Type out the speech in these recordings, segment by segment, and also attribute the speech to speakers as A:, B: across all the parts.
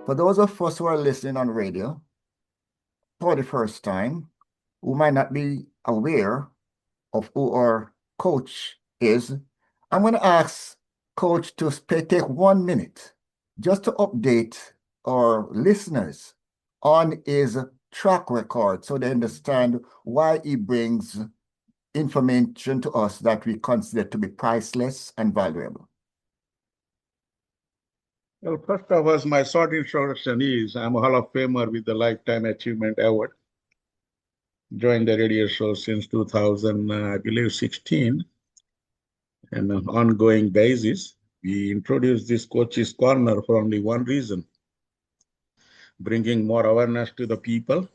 A: For those of us who are listening on radio for the first time, who might not be aware of who our coach is, I'm going to ask Coach to take 1 minute just to update our listeners on his track record so they understand why he brings information to us that we consider to be priceless and valuable.
B: Well, first of all, my short introduction is I'm a Hall of Famer with the Lifetime Achievement Award. Joined the radio show since 2000, I believe, 16. And on an ongoing basis, we introduced this Coach's Corner for only one reason: bringing more awareness to the people,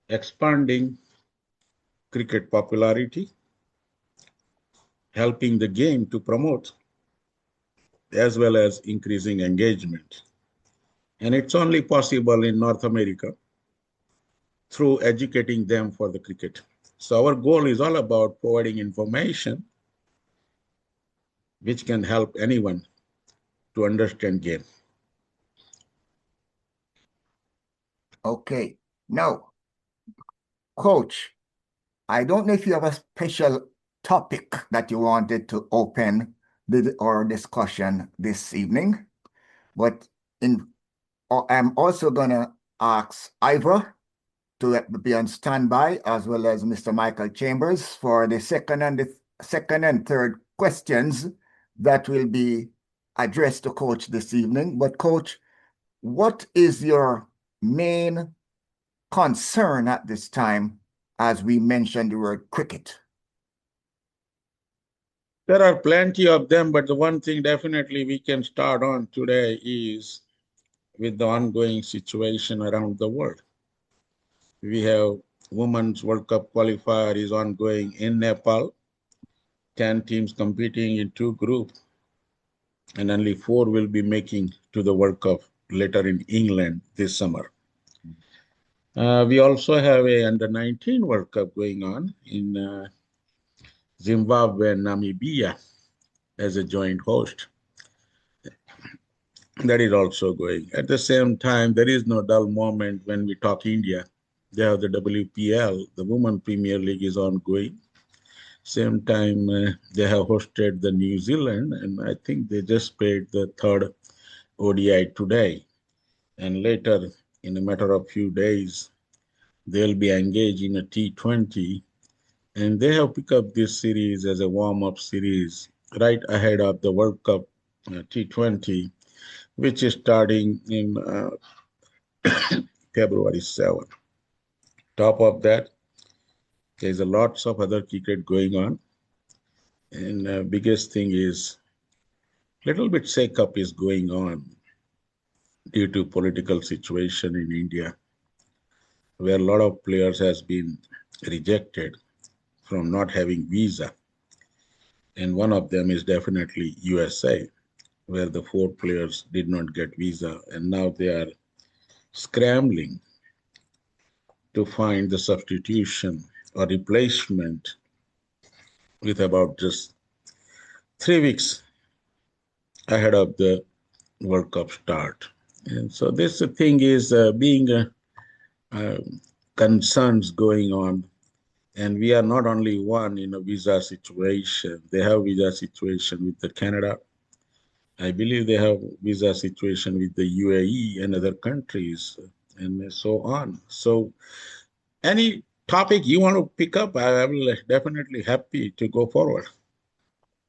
B: expanding cricket popularity, helping the game to promote, as well as increasing engagement. And it's only possible in North America through educating them for the cricket. So our goal is all about providing information which can help anyone to understand game.
A: Okay. Now, Coach, I don't know if you have a special topic that you wanted to open our discussion this evening, but I'm also going to ask Ivor to be on standby, as well as Mr. Michael Chambers for the second and third questions that will be addressed to Coach this evening. But Coach, what is your main concern at this time as we mentioned the word cricket?
B: There are plenty of them, but the one thing definitely we can start on today is with the ongoing situation around the world. We have Women's World Cup qualifier is ongoing in Nepal, 10 teams competing in 2 groups, and only 4 will be making to the World Cup later in England this summer. We also have a under-19 World Cup going on in Zimbabwe and Namibia as a joint host. That is also going. At the same time, there is no dull moment when we talk India. They have the WPL, the Women Premier League is ongoing. Same time, they have hosted the New Zealand, and I think they just played the 3rd ODI today. And later, in a matter of few days, they'll be engaged in a T20, and they have picked up this series as a warm-up series right ahead of the World Cup T20, which is starting in February 7th. Top of that, there's lots of other cricket going on. And biggest thing is little bit shake-up is going on due to political situation in India, where a lot of players has been rejected from not having visa. And one of them is definitely USA, where the 4 players did not get visa. And now they are scrambling to find the substitution or replacement with about just 3 weeks ahead of the World Cup start. And so this thing is being concerns going on. And we are not only one in a visa situation. They have visa situation with the Canada. I believe they have visa situation with the UAE and other countries and so on. So any topic you want to pick up, I will definitely happy to go forward.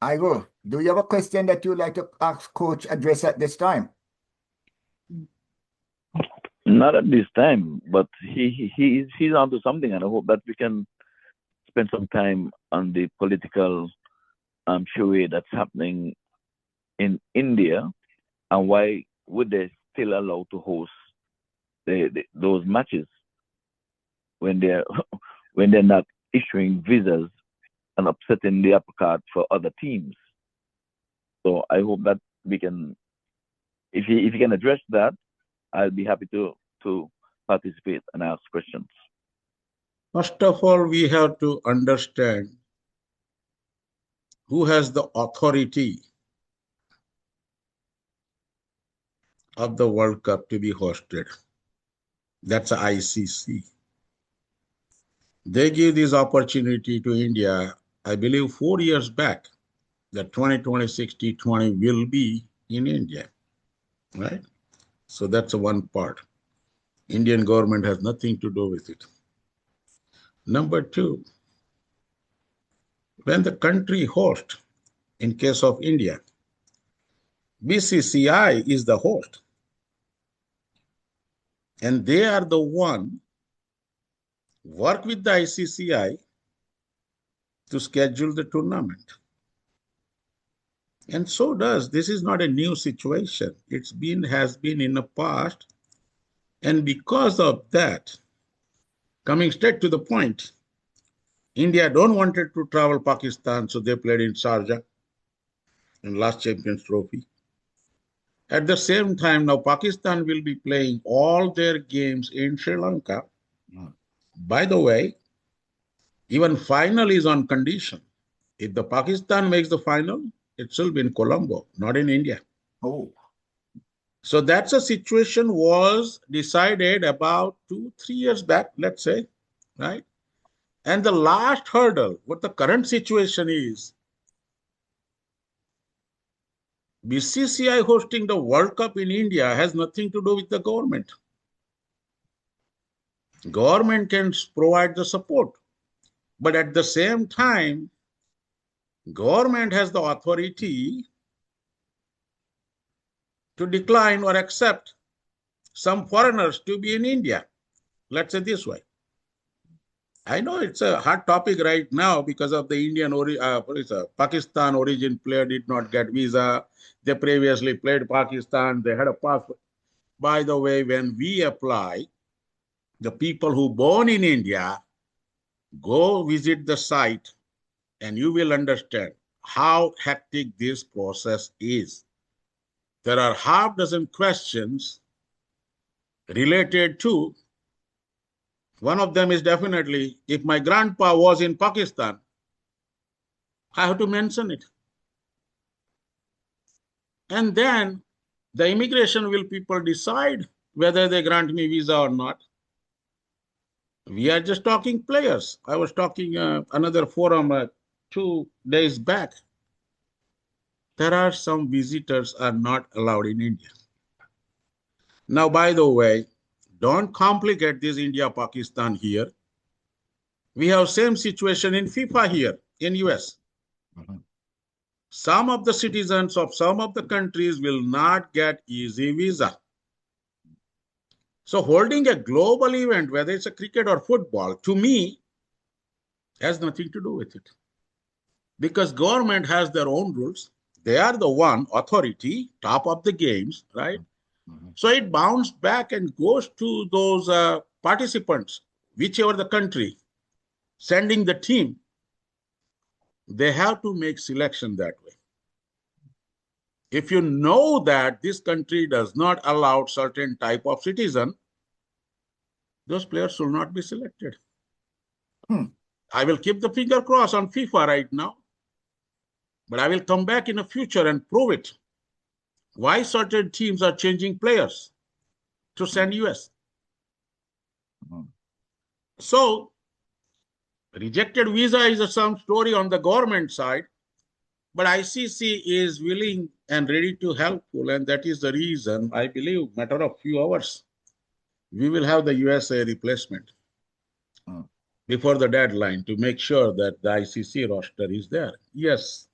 A: Ivor, do you have a question that you'd like to ask Coach address at this time?
C: Not at this time, but he's onto something, and I hope that we can spend some time on the political charade that's happening in India, and why would they still allow to host those matches when they're not issuing visas and upsetting the apple cart for other teams. So I hope that we can, if you can address that, I'll be happy to participate and ask questions.
B: First of all, we have to understand who has the authority of the World Cup to be hosted. That's ICC. They give this opportunity to India, I believe 4 years back, that 2026 T20 will be in India, right? So that's one part. Indian government has nothing to do with it. Number two, when the country host, in case of India, BCCI is the host, and they are the one work with the ICCI to schedule the tournament. And so does, this is not a new situation. Has been in the past. And because of that, coming straight to the point, India don't wanted to travel Pakistan, so they played in Sharjah in last Champions Trophy. At the same time, now Pakistan will be playing all their games in Sri Lanka. By the way, even final is on condition. If the Pakistan makes the final, it will be in Colombo, not in India.
A: Oh.
B: So that's a situation was decided about 2-3 years back, let's say, right? And the last hurdle, what the current situation is, BCCI hosting the World Cup in India has nothing to do with the government. Government can provide the support, but at the same time, government has the authority to decline or accept some foreigners to be in India. Let's say this way. I know it's a hot topic right now because of the Pakistan origin player did not get visa. They previously played Pakistan. They had a passport. By the way, when we apply, the people who born in India, go visit the site and you will understand how hectic this process is. There are half dozen questions related to, one of them is definitely, if my grandpa was in Pakistan, I have to mention it. And then the immigration will people decide whether they grant me visa or not. We are just talking players. I was talking another forum 2 days back. There are some visitors are not allowed in India. Now, by the way, don't complicate this India-Pakistan here. We have same situation in FIFA here in US. Some of the citizens of some of the countries will not get easy visa. So holding a global event, whether it's a cricket or football, to me, has nothing to do with it. Because government has their own rules. They are the one authority, top of the games, right? So it bounced back and goes to those participants, whichever the country, sending the team. They have to make selection that way. If you know that this country does not allow certain type of citizen, those players will not be selected. I will keep the finger crossed on FIFA right now, but I will come back in the future and prove it. Why certain teams are changing players to send US. So rejected visa is some story on the government side, but ICC is willing and ready to help, and that is the reason I believe matter of few hours, we will have the USA replacement before the deadline to make sure that the ICC roster is there. Yes,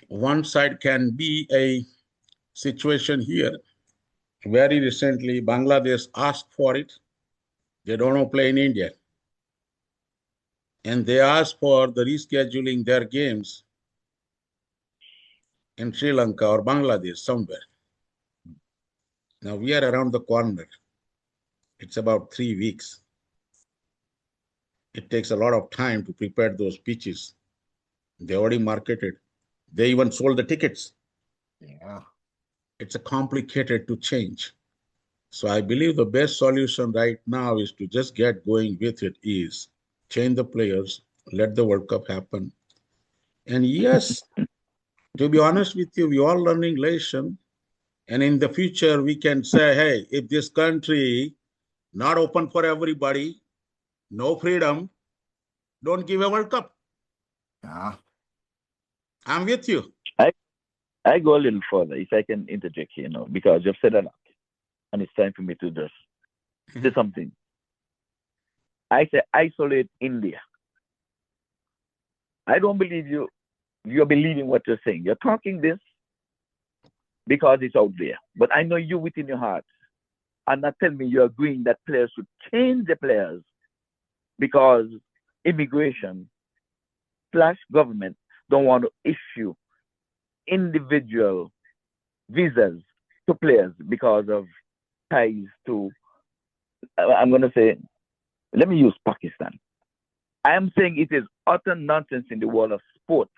B: one side can be a situation here. Very recently, Bangladesh asked for it. They don't want to play in India. And they asked for the rescheduling their games in Sri Lanka or Bangladesh somewhere. Now we are around the corner. It's about 3 weeks. It takes a lot of time to prepare those pitches. They already marketed. They even sold the tickets.
A: Yeah.
B: It's a complicated to change. So I believe the best solution right now is to just get going with it is change the players, let the World Cup happen. And yes, to be honest with you, we all learning lesson. And in the future, we can say, hey, if this country not open for everybody, no freedom, don't give a World Cup.
A: Yeah.
B: I'm with you.
C: I go a little further, if I can interject here, because you've said a lot, and it's time for me to just say something. I say isolate India. I don't believe you're believing what you're saying. You're talking this because it's out there. But I know you within your heart are not telling me you're agreeing that players should change the players because immigration / government don't want to issue individual visas to players because of ties to, I'm going to say, let me use Pakistan. I am saying it is utter nonsense in the world of sport,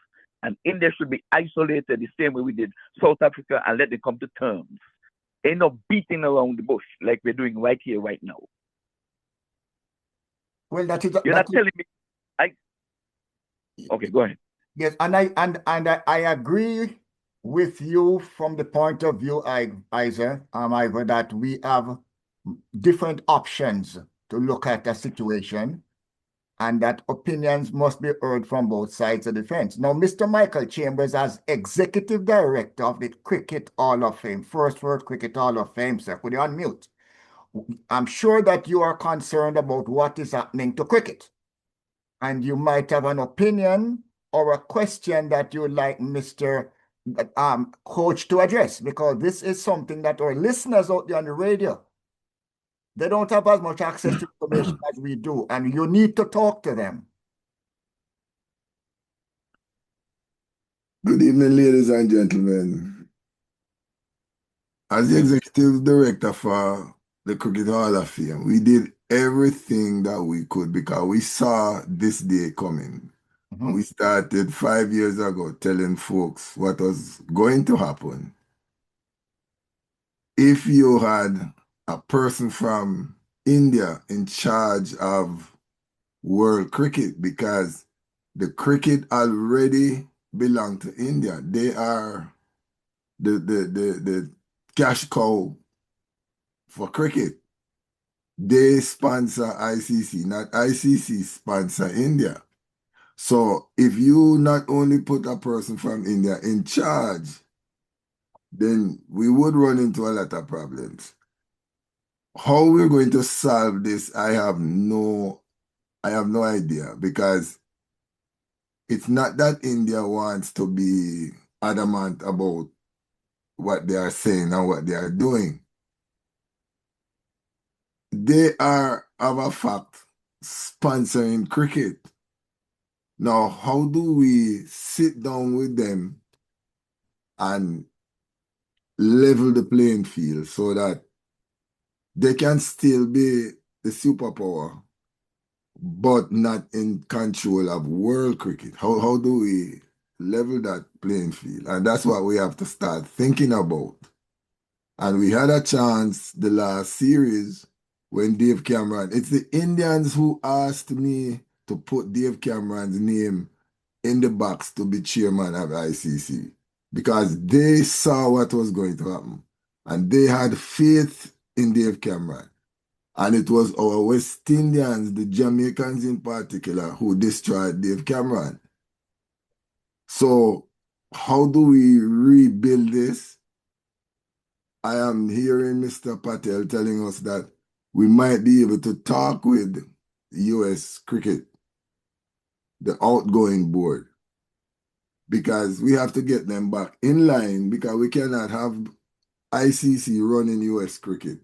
C: and India should be isolated the same way we did South Africa and let them come to terms. Ain't no beating around the bush like we're doing right here, right now.
A: Well,
C: You're not telling me. Okay, go ahead.
A: Yes, and I agree with you from the point of view, Isa, Ivor, that we have different options to look at a situation, and that opinions must be heard from both sides of the fence. Now, Mr. Michael Chambers, as Executive Director of the Cricket Hall of Fame, First World Cricket Hall of Fame, sir, could you unmute? I'm sure that you are concerned about what is happening to cricket, and you might have an opinion or a question that you would like Mr. Coach to address, because this is something that our listeners out there on the radio, they don't have as much access to information as we do, and you need to talk to them.
D: Good evening, ladies and gentlemen. As the executive director for the Cricket Hall of Fame, we did everything that we could because we saw this day coming.
A: Mhm.
D: We started 5 years ago telling folks what was going to happen if you had a person from India in charge of world cricket, because the cricket already belong to India. They are the cash cow for cricket. They sponsor ICC, not ICC sponsor India. So if you not only put a person from India in charge, then we would run into a lot of problems. How we're going to solve this, I have no idea, because it's not that India wants to be adamant about what they are saying and what they are doing. They are, of a fact, sponsoring cricket. Now, how do we sit down with them and level the playing field so that they can still be the superpower, but not in control of world cricket? How do we level that playing field? And that's what we have to start thinking about. And we had a chance the last series when Dave Cameron, it's the Indians who asked me to put Dave Cameron's name in the box to be chairman of ICC, because they saw what was going to happen and they had faith in Dave Cameron. And it was our West Indians, the Jamaicans in particular, who destroyed Dave Cameron. So how do we rebuild this? I am hearing Mr. Patel telling us that we might be able to talk with US Cricket, the outgoing board, because we have to get them back in line, because we cannot have ICC running US Cricket.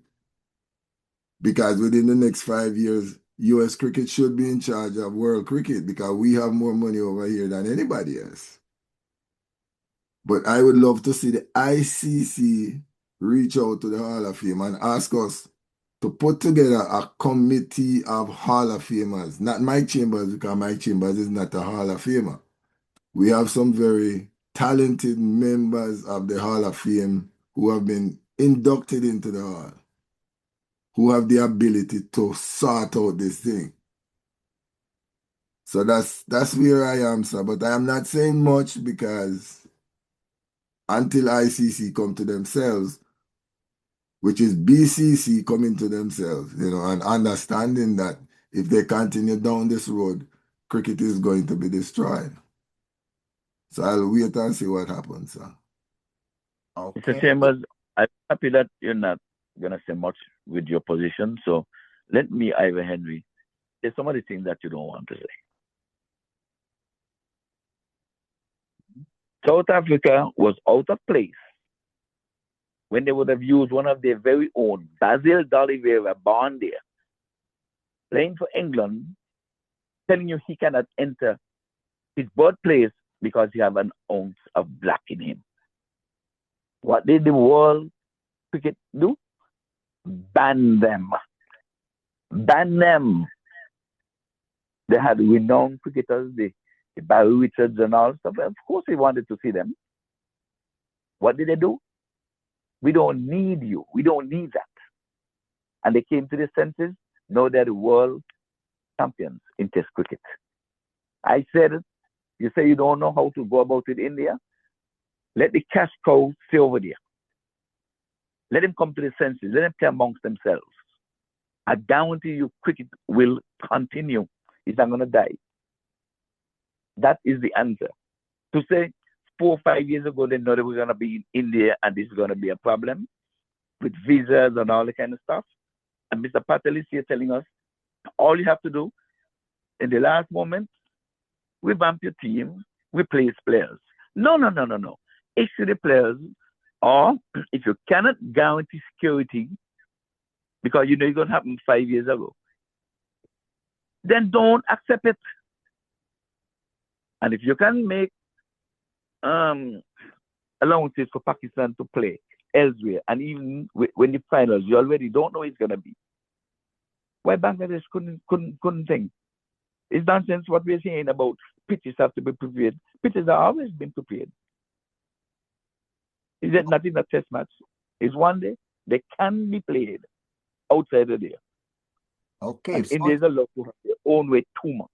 D: Because within the next 5 years, US Cricket should be in charge of world cricket, because we have more money over here than anybody else. But I would love to see the ICC reach out to the Hall of Fame and ask us to put together a committee of Hall of Famers, not Mike Chambers, because Mike Chambers is not a Hall of Famer. We have some very talented members of the Hall of Fame who have been inducted into the Hall, who have the ability to sort out this thing. So that's where I am, sir. But I am not saying much, because until ICC come to themselves, which is BCC coming to themselves, and understanding that if they continue down this road, cricket is going to be destroyed. So I'll wait and see what happens, sir.
C: Mr. Chambers, I'm happy that you're not going to say much with your position. So let me, Ivor Henry, say some of the things that you don't want to say. South Africa was out of place when they would have used one of their very own, Basil D'Oliveira, born there, playing for England, telling you he cannot enter his birthplace because he have an ounce of black in him. What did the World Cricket do? Ban them. Ban them. They had renowned cricketers, the Barry Richards and all stuff. Of course, he wanted to see them. What did they do? We don't need you. We don't need that. And they came to their senses. Now they're the world champions in Test cricket. I said it. You say you don't know how to go about it in India? Let the cash cow stay over there. Let them come to their senses. Let them play amongst themselves. I guarantee you cricket will continue. It's not going to die. That is the answer. To say 4 or 5 years ago, they know they were going to be in India and this is going to be a problem with visas and all that kind of stuff. And Mr. Patel is here telling us, all you have to do in the last moment, revamp your team, replace players. No. Issue the players, or if you cannot guarantee security, because you know it's going to happen 5 years ago, then don't accept it. And if you can make allowances for Pakistan to play elsewhere, and even when the finals, you already don't know it's going to be. Why Bangladesh couldn't think? It's nonsense what we're saying about pitches have to be prepared. Pitches have always been prepared. Is it not in a test match? It's one day. They can be played outside of there.
A: Okay.
C: And Indians are love to have their own way too much.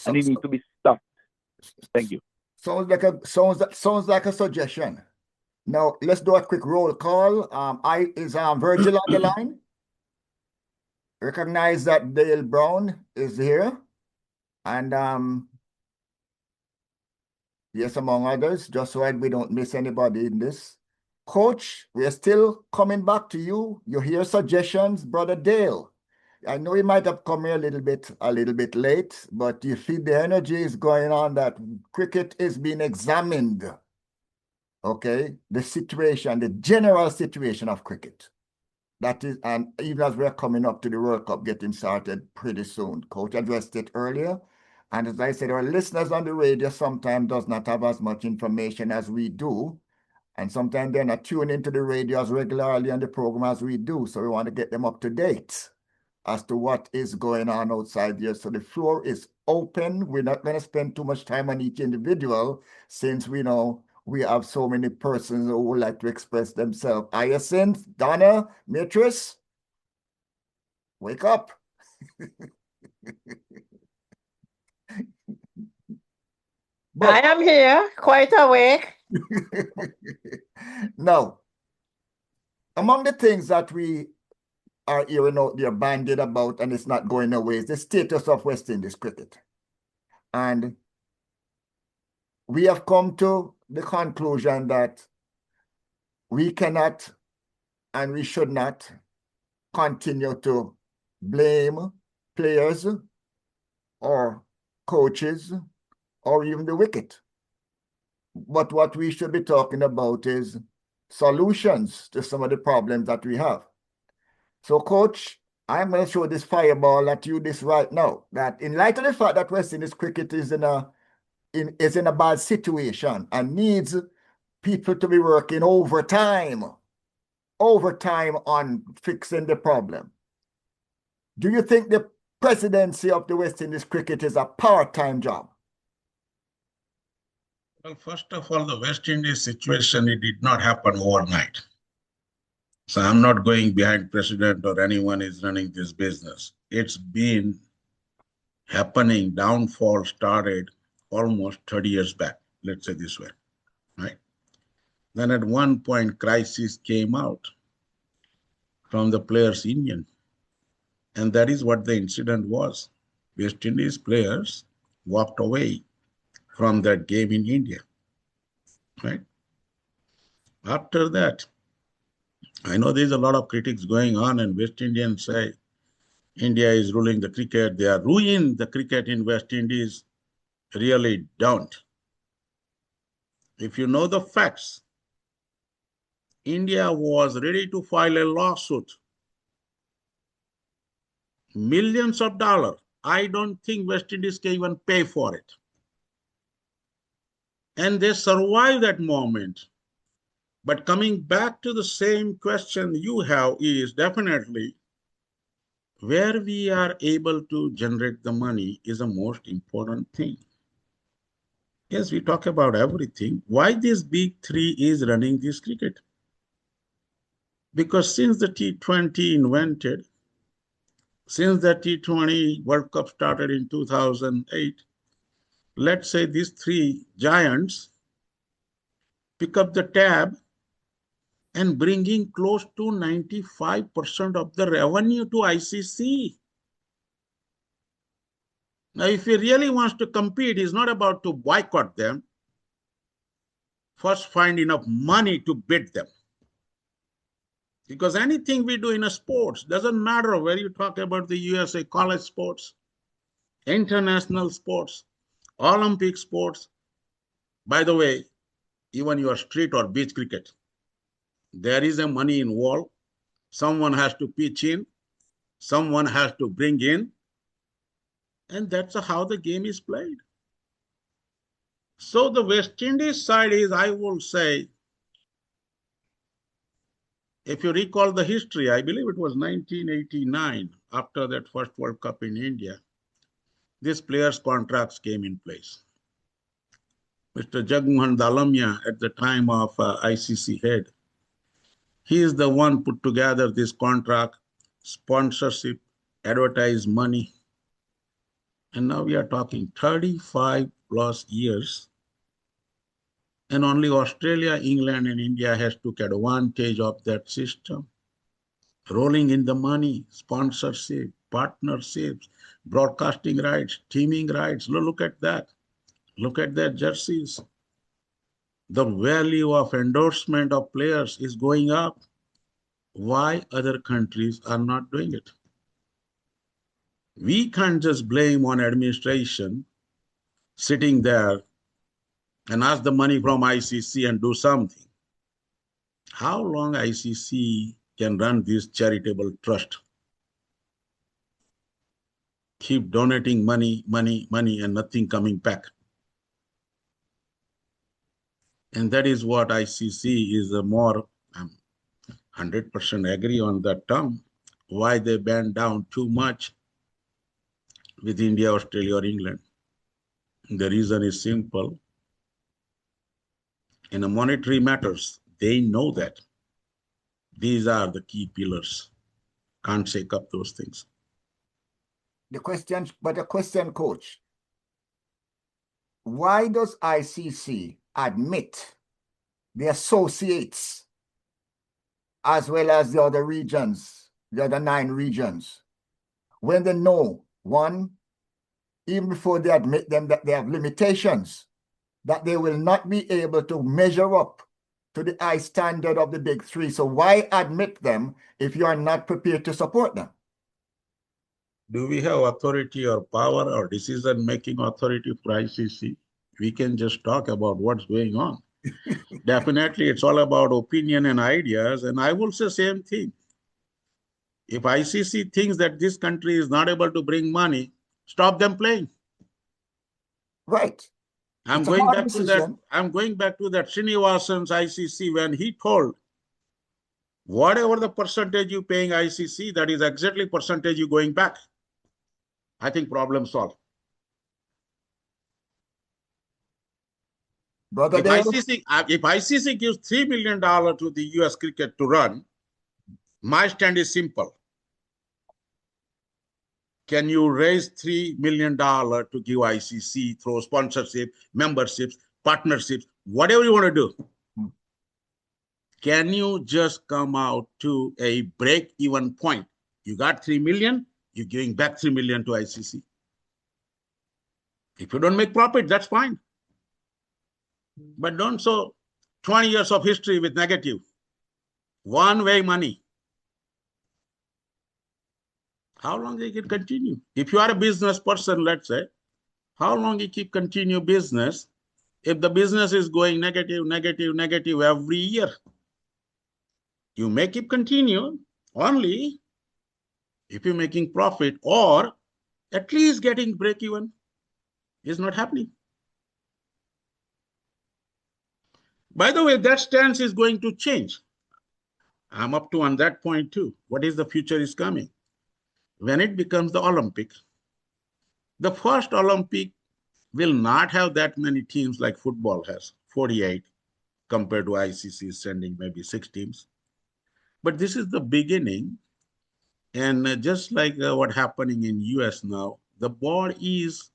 C: And they need to be stopped. Thank you.
A: Sounds like a suggestion. Now let's do a quick roll call. Is Virgil on the line? Recognize that Dale Brown is here. And yes, among others, just so we don't miss anybody in this. Coach, we are still coming back to you. You hear suggestions, Brother Dale. I know you might have come here a little bit late, but you feel the energy is going on that cricket is being examined. Okay, the situation, the general situation of cricket. That is, and even as we're coming up to the World Cup getting started pretty soon. Coach addressed it earlier. And as I said, our listeners on the radio sometimes does not have as much information as we do. And sometimes they're not tuning into the radio as regularly on the program as we do. So we want to get them up to date as to what is going on outside here. So the floor is open. We're not going to spend too much time on each individual since we know we have so many persons who would like to express themselves. Hyacinth, Donna, Beatrice, wake up.
E: I am here, quite awake.
A: Now, among the things that we are hearing out there bandied about and it's not going away is the status of West Indies cricket. And we have come to the conclusion that we cannot and we should not continue to blame players or coaches or even the wicket. But what we should be talking about is solutions to some of the problems that we have. So, Coach, I'm going to throw this fireball at you this right now, that in light of the fact that West Indies cricket is in a bad situation and needs people to be working overtime on fixing the problem. Do you think the presidency of the West Indies cricket is a part-time job?
B: Well, first of all, the West Indies situation, it did not happen overnight. So I'm not going behind president or anyone is running this business. It's been happening. Downfall started almost 30 years back, let's say this way, right? Then at one point, crisis came out. from the players' union. And that is what the incident was. West Indies players walked away from that game in India, right? After that, I know there's a lot of critics going on, and West Indians say India is ruling the cricket. They are ruining the cricket in West Indies. Really don't. If you know the facts, India was ready to file a lawsuit, millions of dollars. I don't think West Indies can even pay for it. And they survived that moment. But coming back to the same question you have is definitely where we are able to generate the money is the most important thing. Yes, we talk about everything. Why this big three is running this cricket? Because since the T20 invented, since the T20 World Cup started in 2008, let's say these three giants pick up the tab and bringing close to 95% of the revenue to ICC. Now, if he really wants to compete, it's not about to boycott them. First, find enough money to beat them. Because anything we do in a sports, doesn't matter whether you talk about the USA college sports, international sports, Olympic sports. By the way, even your street or beach cricket, there is a money involved. Someone has to pitch in, someone has to bring in, and that's how the game is played. So the West Indies side is, I will say, if you recall the history, I believe it was 1989, after that first World Cup in India, these players' contracts came in place. Mr. Jagmohan Dalamia, at the time of ICC head, he is the one put together this contract, sponsorship, advertise money. And now we are talking 35 plus years. And only Australia, England, and India has took advantage of that system. Rolling in the money, sponsorship, partnerships, broadcasting rights, teaming rights. Look at that. Look at their jerseys. The value of endorsement of players is going up. Why other countries are not doing it? We can't just blame on administration sitting there and ask the money from ICC and do something. How long ICC can run this charitable trust? Keep donating money, and nothing coming back. And that is what ICC is a more 100% agree on that term. Why they banned down too much with India, Australia, or England? The reason is simple. In the monetary matters, they know that these are the key pillars. Can't shake up those things.
A: The question, coach. Why does ICC admit the associates as well as the other regions, the other 9 regions, when they know, one, even before they admit them, that they have limitations, that they will not be able to measure up to the high standard of the big three? So why admit them if you are not prepared to support them?
B: Do we have authority or power or decision-making authority for ICC? We can just talk about what's going on. Definitely, it's all about opinion and ideas, and I will say same thing. If ICC thinks that this country is not able to bring money, stop them playing.
A: Right.
B: I'm going back to that Srinivasan's ICC when he told, whatever the percentage you paying ICC, that is exactly percentage you going back. I think problem solved.
A: Brother,
B: if ICC gives $3 million to the US cricket to run, my stand is simple. Can you raise $3 million to give ICC through sponsorship, memberships, partnerships, whatever you want to do? can you just come out to a break-even point? You got 3 million, you're giving back 3 million to ICC. If you don't make profit, that's fine. But don't show 20 years of history with negative. One-way money. How long they can continue? If you are a business person, let's say, how long you keep continue business if the business is going negative, negative, negative every year? You may keep continue only if you're making profit or at least getting break even. Is not happening. By the way, that stance is going to change. I'm up to on that point too. What is the future is coming? When it becomes the Olympic, the first Olympic will not have that many teams like football has, 48, compared to ICC sending maybe 6 teams. But this is the beginning. And just like what happening in US now, the board is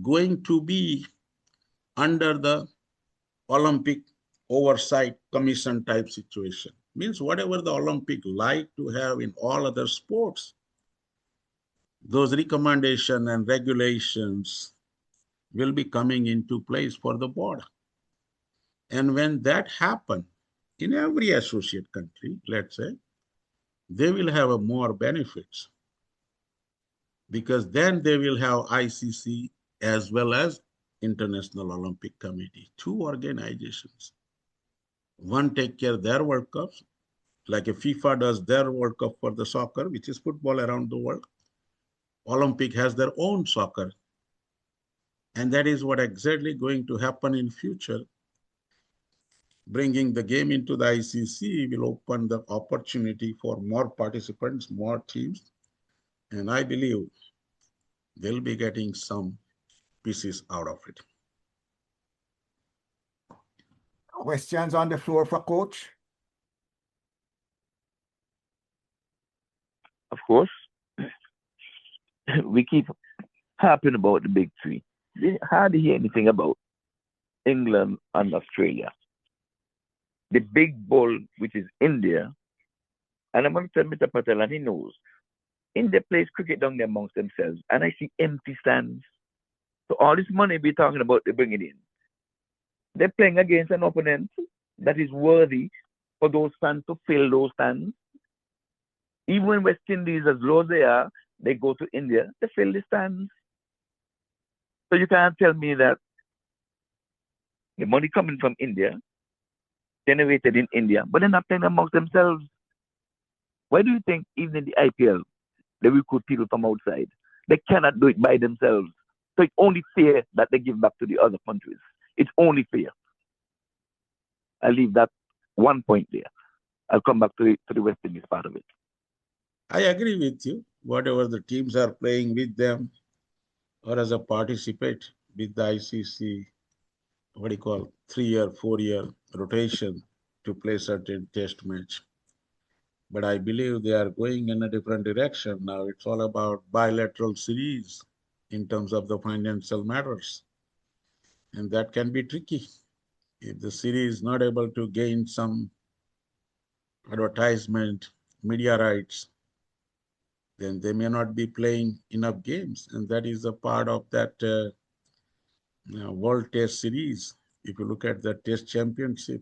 B: going to be under the Olympic oversight commission type situation. Means whatever the Olympic like to have in all other sports, those recommendations and regulations will be coming into place for the board. And when that happens, in every associate country, let's say, they will have a more benefits because then they will have ICC as well as International Olympic Committee, 2 organizations. One take care of their World Cups, like a FIFA does their World Cup for the soccer, which is football around the world. Olympic has their own soccer. And that is what exactly going to happen in future. Bringing the game into the ICC will open the opportunity for more participants, more teams. And I believe they'll be getting some pieces out of it.
A: Questions on the floor for Coach?
C: Of course, we keep harping about the big 3. We hardly hear anything about England and Australia. The big bull, which is India, and I'm going to tell Mr. Patel, and he knows, India plays cricket down there amongst themselves, and I see empty stands. So all this money we're talking about, they bring it in. They're playing against an opponent that is worthy for those fans to fill those stands. Even when West Indies, as low as they are, they go to India to fill the stands. So you can't tell me that the money coming from India, generated in India, but they're not playing amongst themselves. Why do you think even in the IPL, they recruit people from outside? They cannot do it by themselves. So it's only fair that they give back to the other countries. It's only fair. I'll leave that one point there. I'll come back to the West Indies part of it.
B: I agree with you. Whatever the teams are playing with them or as a participant with the ICC, what do you call, 3-year, 4-year rotation to play certain test match. But I believe they are going in a different direction. Now it's all about bilateral series in terms of the financial matters. And that can be tricky. If the series is not able to gain some advertisement, media rights, then they may not be playing enough games. And that is a part of that World Test Series. If you look at the Test Championship,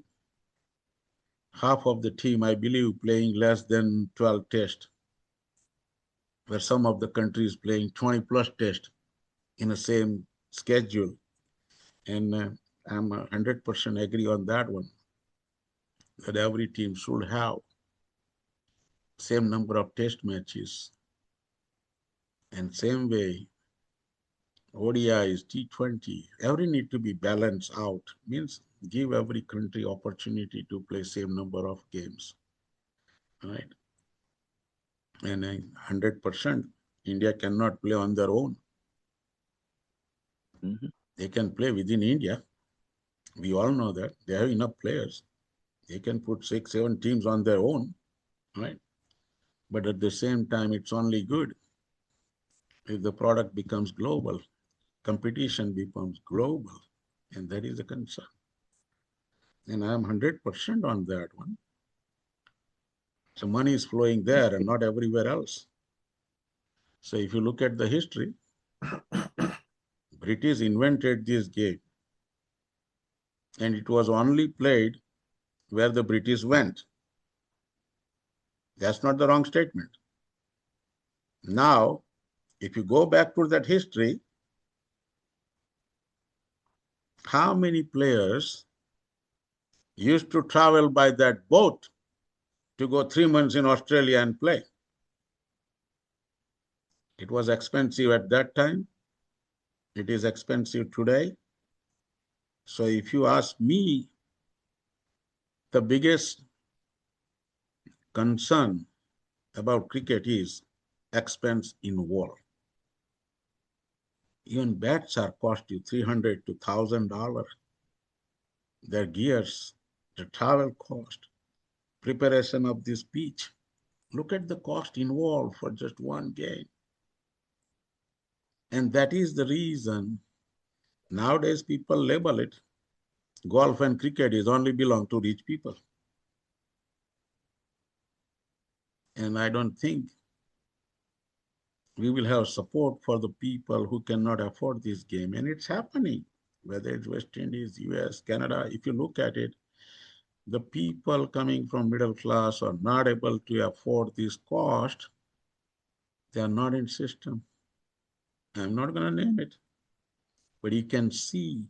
B: half of the team, I believe, playing less than 12 tests, where some of the countries playing 20 plus tests in the same schedule. And I'm 100% agree on that one, that every team should have same number of test matches. And same way, ODIs, T20, every need to be balanced out. Means give every country opportunity to play same number of games, right? And 100%, India cannot play on their own.
C: Mm-hmm.
B: They can play within India. We all know that. They have enough players. They can put 6, 7 teams on their own, right? But at the same time, it's only good if the product becomes global. Competition becomes global, and that is a concern. And I'm 100% on that one. So money is flowing there and not everywhere else. So if you look at the history, British invented this game, and it was only played where the British went. That's not the wrong statement. Now, if you go back to that history, how many players used to travel by that boat to go 3 months in Australia and play? It was expensive at that time. It is expensive today. So if you ask me, the biggest concern about cricket is expense involved. Even bats are cost you $300 to $1,000. Their gears, the travel cost, preparation of this pitch. Look at the cost involved for just one game. And that is the reason nowadays people label it golf and cricket is only belong to rich people. And I don't think we will have support for the people who cannot afford this game. And it's happening, whether it's West Indies, US, Canada. If you look at it, the people coming from middle class are not able to afford this cost. They are not in system. I'm not going to name it, but you can see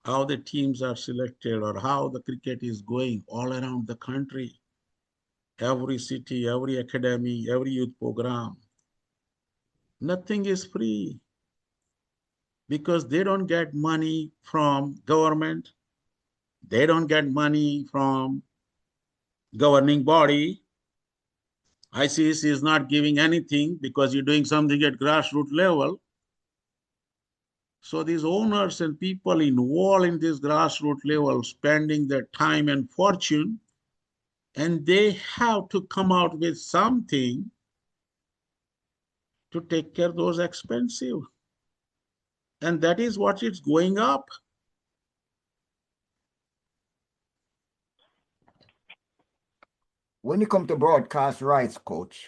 B: how the teams are selected or how the cricket is going all around the country. Every city, every academy, every youth program. Nothing is free because they don't get money from government. They don't get money from governing body. ICC is not giving anything because you're doing something at grassroots level. So these owners and people involved in this grassroots level spending their time and fortune, and they have to come out with something to take care of those expensive. And that is what it's going up.
A: When you come to broadcast rights, coach,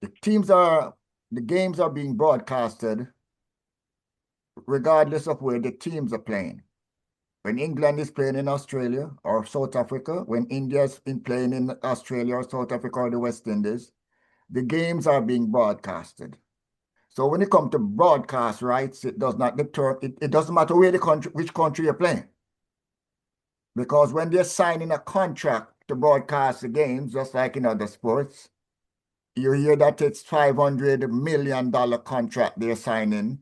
A: the games are being broadcasted regardless of where the teams are playing. When England is playing in Australia or South Africa, when India's been playing in Australia or South Africa or the West Indies, the games are being broadcasted. So when it comes to broadcast rights, it does not deter, it doesn't matter where the country, which country you're playing. Because when they're signing a contract to broadcast the games, just like in other sports, you hear that it's $500 million contract they're signing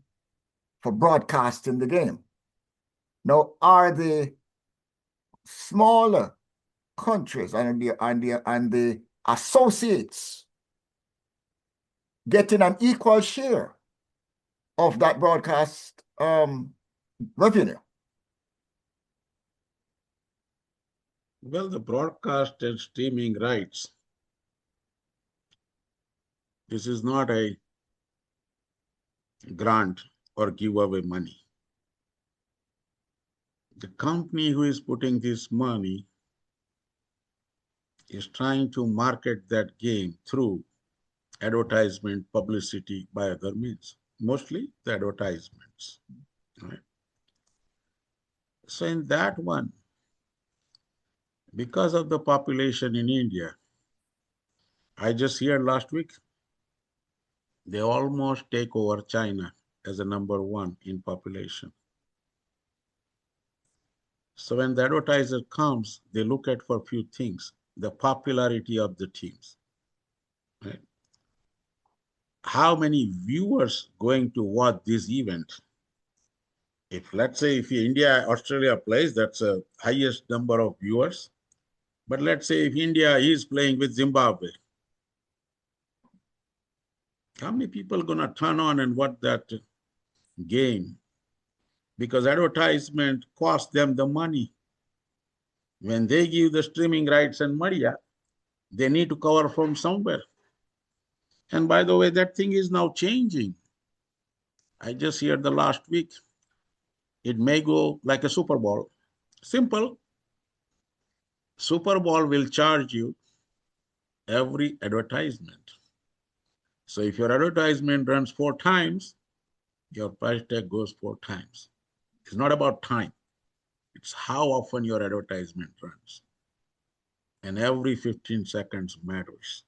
A: for broadcasting the game. Now, are the smaller countries and the associates getting an equal share of that broadcast revenue?
B: Well, the broadcast and streaming rights, this is not a grant or give away money. The company who is putting this money is trying to market that game through advertisement, publicity by other means, mostly the advertisements. Right? So in that one, because of the population in India, I just heard last week, they almost take over China as a number one in population. So when the advertiser comes, they look at for a few things, the popularity of the teams. Right? How many viewers going to watch this event? If let's say if India, Australia plays, that's the highest number of viewers. But let's say if India is playing with Zimbabwe, how many people gonna turn on and watch that game? Because advertisement costs them the money. When they give the streaming rights and media, they need to cover from somewhere. And by the way, that thing is now changing. I just heard the last week, it may go like a Super Bowl. Simple. Super Bowl will charge you every advertisement. So if your advertisement runs 4 times, your price tag goes 4 times. It's not about time. It's how often your advertisement runs. And every 15 seconds matters.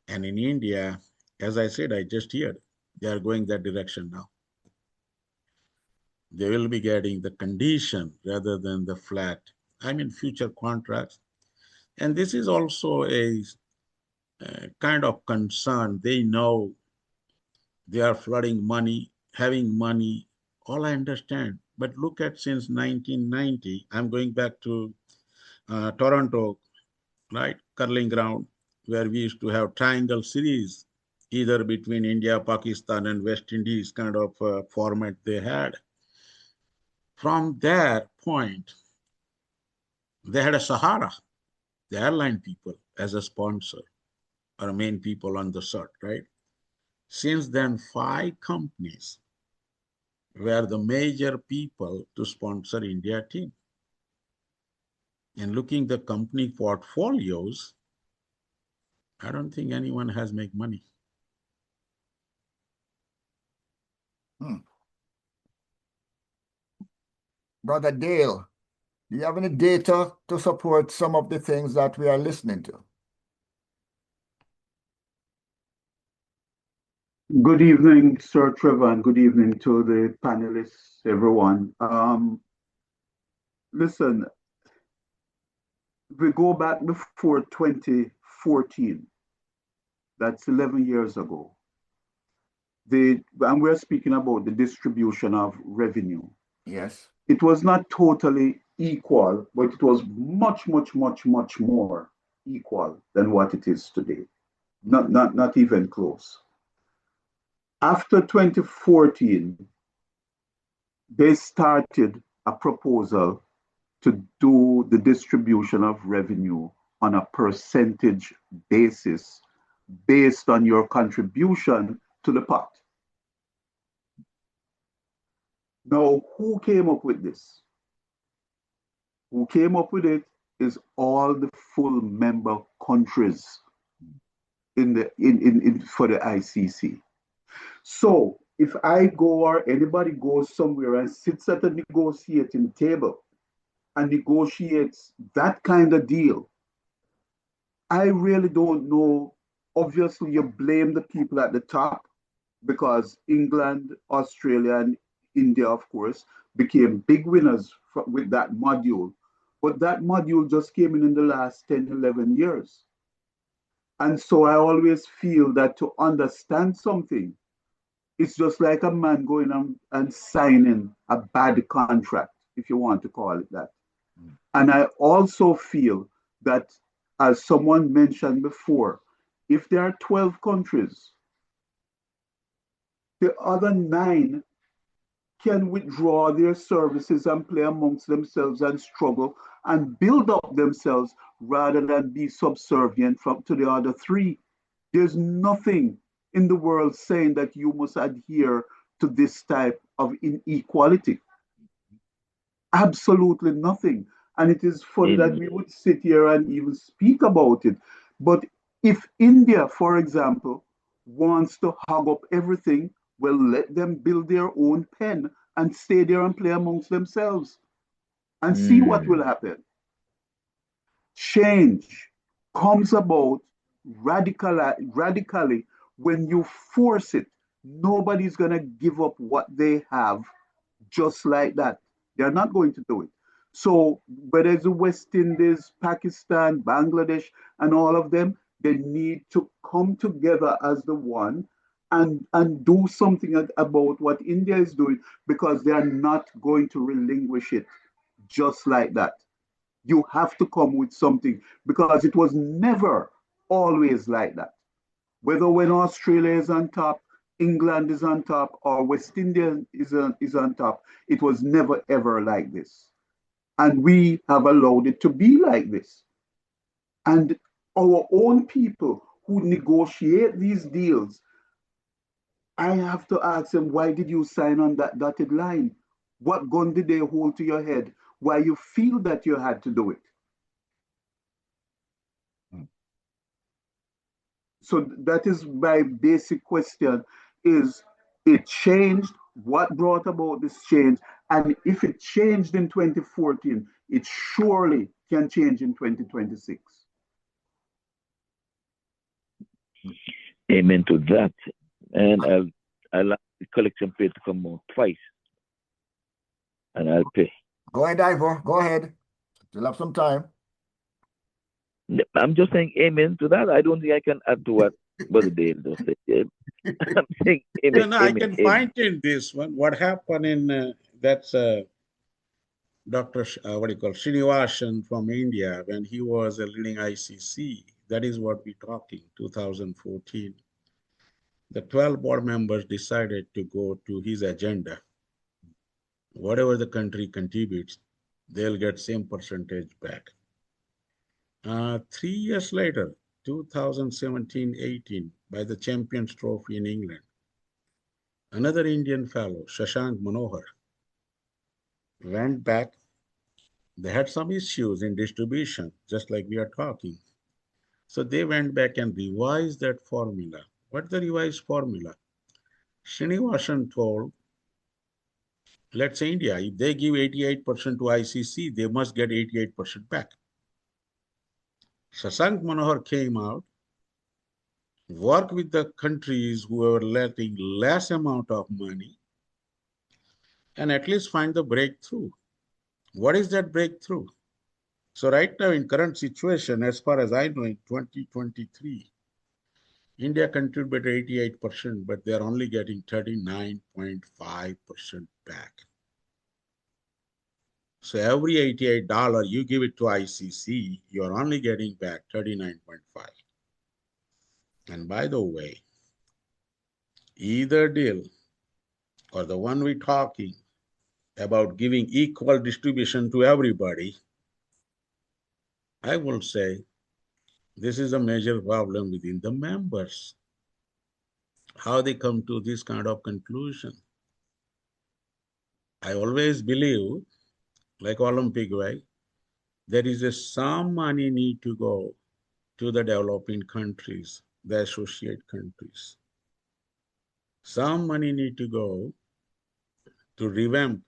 B: And in India, as I said, I just heard, they are going that direction now. They will be getting the condition rather than the flat, future contracts. And this is also a kind of concern. They know they are flooding money, having money, all I understand. But look at since 1990, I'm going back to Toronto, right? Curling ground, where we used to have triangle series, either between India, Pakistan, and West Indies kind of format they had. From that point, they had a Sahara, the airline people, as a sponsor, or main people on the shirt, right? Since then, 5 companies were the major people to sponsor India team. And looking the company portfolios, I don't think anyone has made money.
A: Brother Dale, do you have any data to support some of the things that we are listening to?
F: Good evening, Sir Trevor, and good evening to the panelists, everyone. Listen, we go back before 2014, that's 11 years ago. And we're speaking about the distribution of revenue.
A: Yes.
F: It was not totally equal, but it was much, much, much, much more equal than what it is today. Not even close. After 2014, they started a proposal to do the distribution of revenue on a percentage basis based on your contribution to the pot. Now, who came up with this? Who came up with it is all the full member countries for the ICC. So if I go or anybody goes somewhere and sits at a negotiating table and negotiates that kind of deal, I really don't know. Obviously, you blame the people at the top because England, Australia, and India, of course, became big winners with that module. But that module just came in the last 10, 11 years. And so I always feel that to understand something, it's just like a man going and signing a bad contract, if you want to call it that. And I also feel that, as someone mentioned before, if there are 12 countries, the other 9 can withdraw their services and play amongst themselves and struggle and build up themselves rather than be subservient to the other 3. There's nothing in the world saying that you must adhere to this type of inequality. Absolutely nothing. And it is funny that we would sit here and even speak about it. But if India, for example, wants to hog up everything, well, let them build their own pen and stay there and play amongst themselves and see what will happen. Change comes about radically when you force it. Nobody's going to give up what they have just like that. They're not going to do it. So whether it's the West Indies, Pakistan, Bangladesh, and all of them, they need to come together as the one and do something about what India is doing, because they are not going to relinquish it just like that. You have to come with something, because it was never always like that. Whether when Australia is on top, England is on top, or West India is on top, it was never ever like this. And we have allowed it to be like this. And our own people who negotiate these deals, I have to ask them, why did you sign on that dotted line? What gun did they hold to your head? Why you feel that you had to do it? So that is my basic question: is it changed? What brought about this change? And if it changed in 2014, it surely can change in 2026.
C: Amen to that. And I'll ask the collection plate to come out twice, and I'll pay.
A: Go ahead, Ivor. Go ahead. Still have some time.
C: I'm just saying amen to that. I don't think I can add to what Brother Dale just said. I'm saying amen.
B: No, I
C: amen,
B: can
C: amen.
B: find in this one what happened in that's Dr. What do you call Srinivasan from India when he was leading ICC. That is what we're talking, 2014. The 12 board members decided to go to his agenda. Whatever the country contributes, they'll get same percentage back. 3 years later, 2017-18, by the Champions Trophy in England, another Indian fellow, Shashank Manohar, went back. They had some issues in distribution, just like we are talking. So they went back and revised that formula. What's the revised formula? Srinivasan told, let's say India, if they give 88% to ICC, they must get 88% back. Shashank Manohar came out, worked with the countries who were letting less amount of money, and at least find the breakthrough. What is that breakthrough? So right now in current situation, as far as I know, in 2023, India contributed 88%, but they're only getting 39.5% back. So every $88 you give it to ICC, you're only getting back 39.5. And by the way, either deal or the one we're talking about giving equal distribution to everybody, I will say this is a major problem within the members. How they come to this kind of conclusion. I always believe, like Olympic way, there is some money need to go to the developing countries, the associate countries. Some money need to go to revamp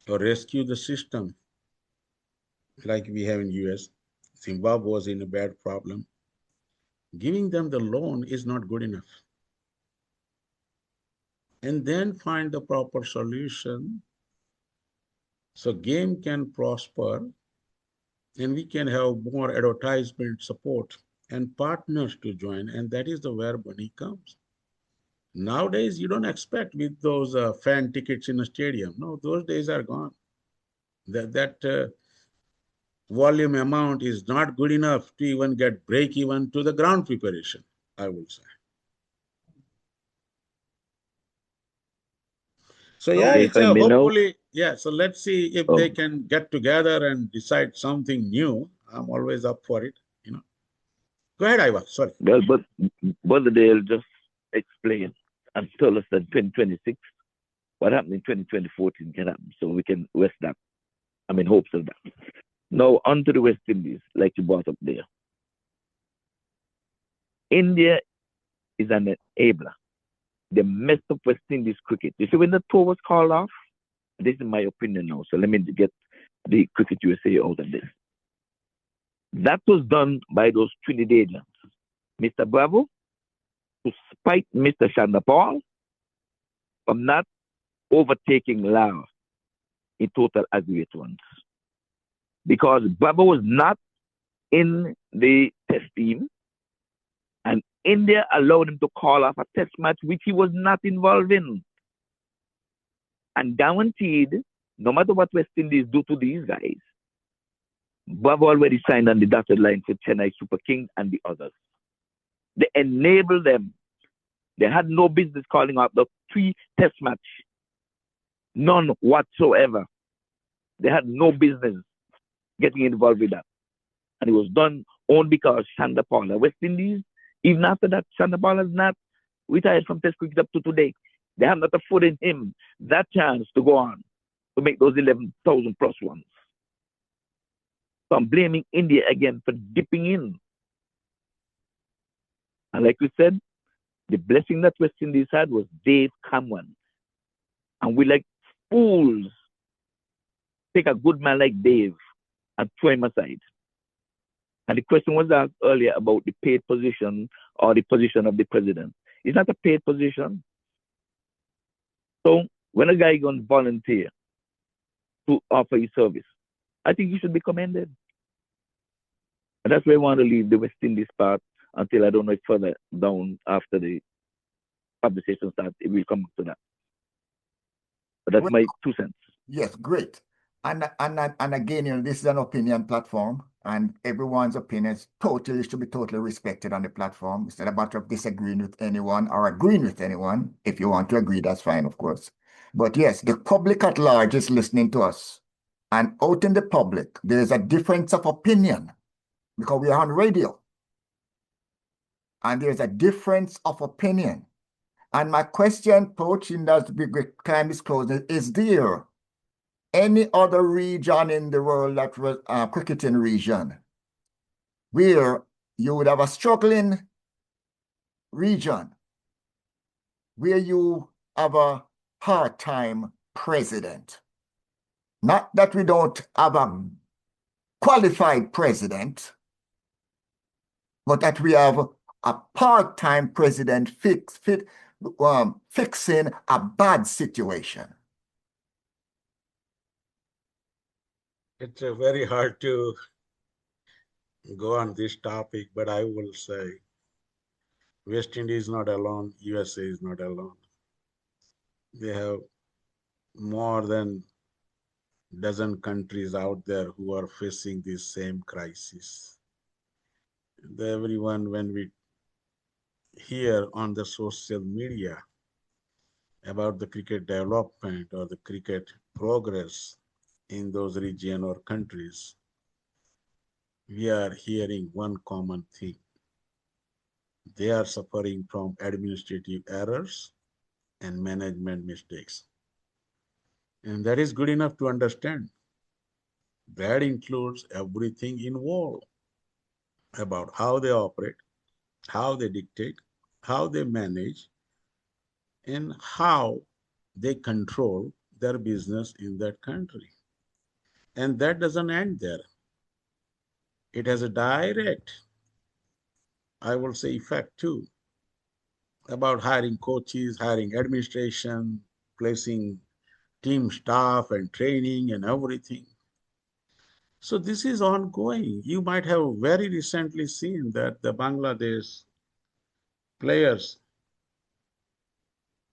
B: or rescue the system like we have in US. Zimbabwe was in a bad problem. Giving them the loan is not good enough. And then find the proper solution so game can prosper and we can have more advertisement support and partners to join, and that is the where money comes. Nowadays, you don't expect with those fan tickets in a stadium. No, those days are gone. That volume amount is not good enough to even get break even to the ground preparation, I would say. So yeah,
C: Okay,
B: it's
C: if I may know.
B: hopefully, yeah, so let's see if they can get together and decide something new. I'm always up for it, you know. Go ahead, Ivan, sorry.
C: Well, but Brother Dale just explain and tell us that 2026, what happened in 2014 can happen, so we can rest that. I'm in hopes of that. Now, on to the West Indies, like you brought up there. India is an enabler. They messed up West Indies cricket. You see, when the tour was called off, this is my opinion now, so let me get the Cricket USA out of this. That was done by those Trinidadians. Mr. Bravo, to spite Mr. Chandapal from not overtaking Lara in total aggregate runs. Because Bravo was not in the test team, and India allowed him to call off a test match which he was not involved in. And guaranteed, no matter what West Indies do to these guys, Bravo already signed on the dotted line for Chennai Super Kings and the others. They enabled them. They had no business calling out the 3 test match. None whatsoever. They had no business getting involved with that. And it was done only because Chandapal, West Indies, even after that, Chandapal has not retired from Test cricket up to today. They have not afforded him that chance to go on to make those 11,000 plus ones. So I'm blaming India again for dipping in. And like we said, the blessing that West Indies had was Dave Cameron. And we like fools take a good man like Dave and throw him aside. And the question was asked earlier about the paid position or the position of the president. It's not a paid position. So when a guy goes volunteer to offer his service, I think he should be commended. And that's where I want to leave the West Indies part until I don't know it further down after the conversation starts. It will come back to that. But that's my 2 cents.
A: Yes, great. And again, this is an opinion platform, and everyone's opinions should be totally respected on the platform. It's not a matter of disagreeing with anyone or agreeing with anyone. If you want to agree, that's fine, of course. But yes, the public at large is listening to us. And out in the public, there's a difference of opinion because we are on radio. And there's a difference of opinion. And my question, poaching that big time is closing, is there any other region in the world that was cricketing region where you would have a struggling region where you have a hard-time president? Not that we don't have a qualified president, but that we have a part-time president fixing a bad situation.
B: It's very hard to go on this topic, but I will say West Indies is not alone, USA is not alone. They have more than a dozen countries out there who are facing this same crisis. Everyone, when we hear on the social media about the cricket development or the cricket progress in those regions or countries, we are hearing one common thing. They are suffering from administrative errors and management mistakes. And that is good enough to understand. That includes everything involved about how they operate, how they dictate, how they manage, and how they control their business in that country. And that doesn't end there. It has a direct, I will say, effect too, about hiring coaches, hiring administration, placing team staff and training and everything. So this is ongoing. You might have very recently seen that the Bangladesh players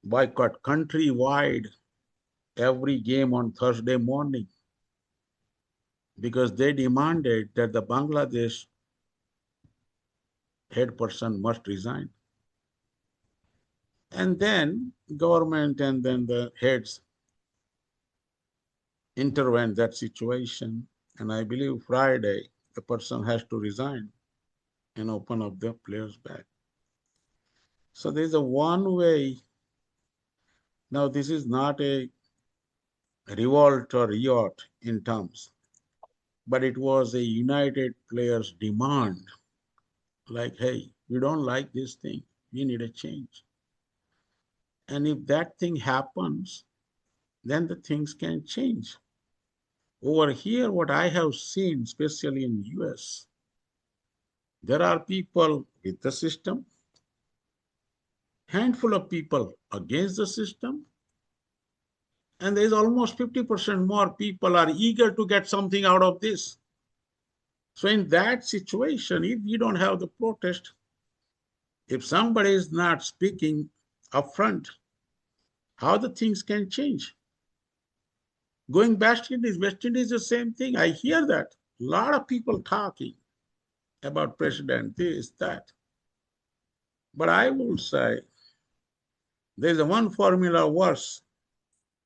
B: boycott countrywide every game on Thursday morning because they demanded that the Bangladesh head person must resign. And then government and then the heads intervene that situation. And I believe Friday, the person has to resign and open up the players back. So there's a one way. Now, this is not a revolt or riot in terms, but it was a united players' demand. Like, hey, we don't like this thing. We need a change. And if that thing happens, then the things can change. Over here, what I have seen, especially in the US, there are people with the system, handful of people against the system, and there's almost 50% more people are eager to get something out of this. So in that situation, if you don't have the protest, if somebody is not speaking upfront, how the things can change? Going West Indies is the same thing. I hear that. A lot of people talking about president, this, that. But I will say, there's a one formula worse,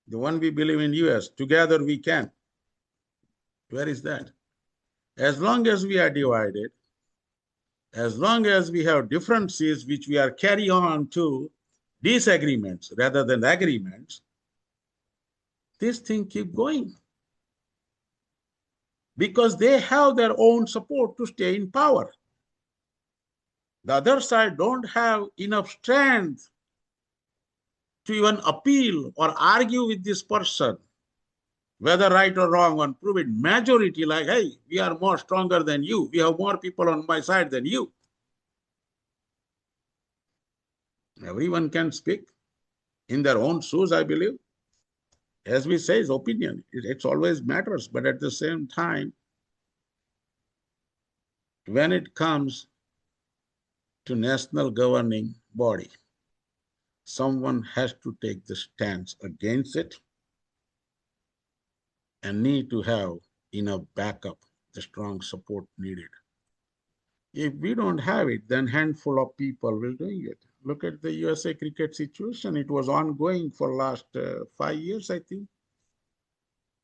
B: the one we believe in US, together we can. Where is that? As long as we are divided, as long as we have differences which we are carry on to disagreements rather than agreements, this thing keep going. Because they have their own support to stay in power. The other side don't have enough strength to even appeal or argue with this person, whether right or wrong, and prove it. Majority like, hey, we are more stronger than you. We have more people on my side than you. Everyone can speak in their own shoes, I believe. As we say, it's opinion. It always matters. But at the same time, when it comes to national governing body, someone has to take the stance against it and need to have enough backup, the strong support needed. If we don't have it, then handful of people will do it. Look at the USA cricket situation. It was ongoing for last 5 years, I think.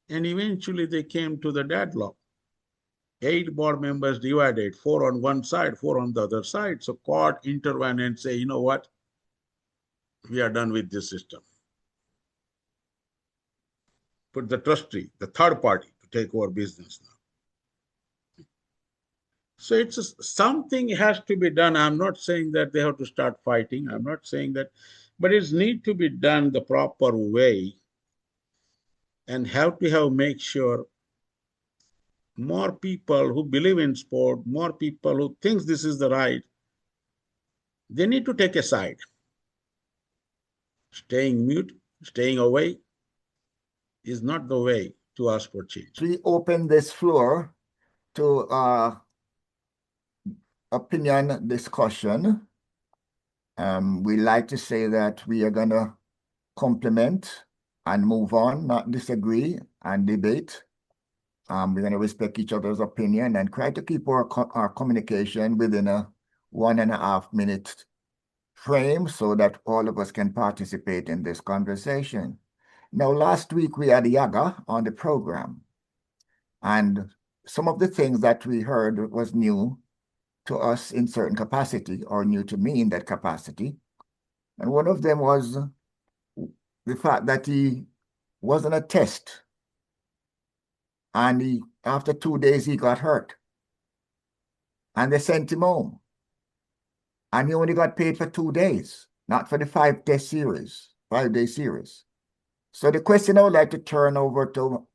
B: And eventually they came to the deadlock. 8 board members divided, 4 on one side, 4 on the other side. So court intervened and say, you know what? We are done with this system. Put the trustee, the third party, to take over business now. So something has to be done. I'm not saying that they have to start fighting. I'm not saying that, but it needs to be done the proper way, and have to make sure more people who believe in sport, more people who think this is the right, they need to take a side. Staying mute, staying away is not the way to ask for change.
A: We open this floor to opinion discussion. We like to say that we are going to compliment and move on, not disagree and debate. We're going to respect each other's opinion and try to keep our communication within a 1.5 minute frame so that all of us can participate in this conversation. Now, last week we had Yaga on the program, and some of the things that we heard was new to us in certain capacity, or new to me in that capacity. And one of them was the fact that he was on a test, and after 2 days he got hurt, and they sent him home, and he only got paid for 2 days, not for the 5-day series. So the question I would like to turn over to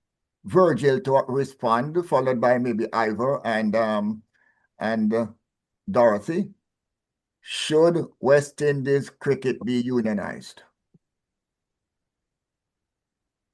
A: Virgil to respond, followed by maybe Ivor and Dorothy. Should West Indies cricket be unionized?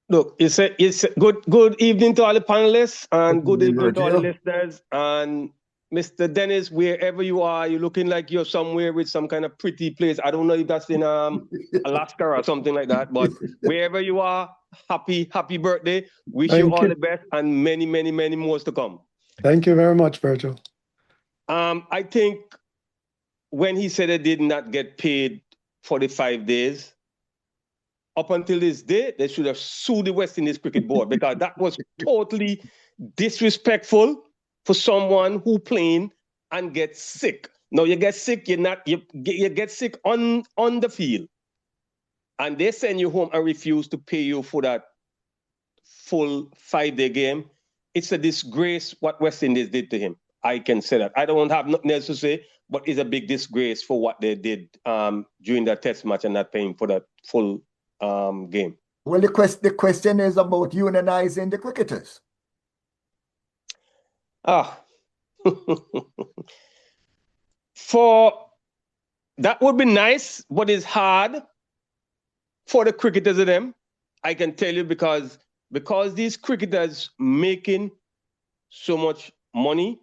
G: Look, it's a good evening to all the panelists, and good evening to all the listeners. And Mr. Dennis, wherever you are, you're looking like you're somewhere with some kind of pretty place. I don't know if that's in Alaska or something like that, but wherever you are, happy birthday. Wish you all the best and many, many, many more to come.
H: Thank you very much, Virgil.
G: I think when he said they did not get paid for the 5 days, up until this day, they should have sued the West Indies Cricket Board, because that was totally disrespectful for someone who playing and gets sick. Now you get sick, you get sick on the field, and they send you home and refuse to pay you for that full 5-day game. It's a disgrace what West Indies did to him. I can say that. I don't have nothing else to say, but it's a big disgrace for what they did during that test match and not paying for that full game.
A: Well, the question is about unionizing the cricketers.
G: For that would be nice, but it's hard for the cricketers of them. I can tell you, because these cricketers making so much money,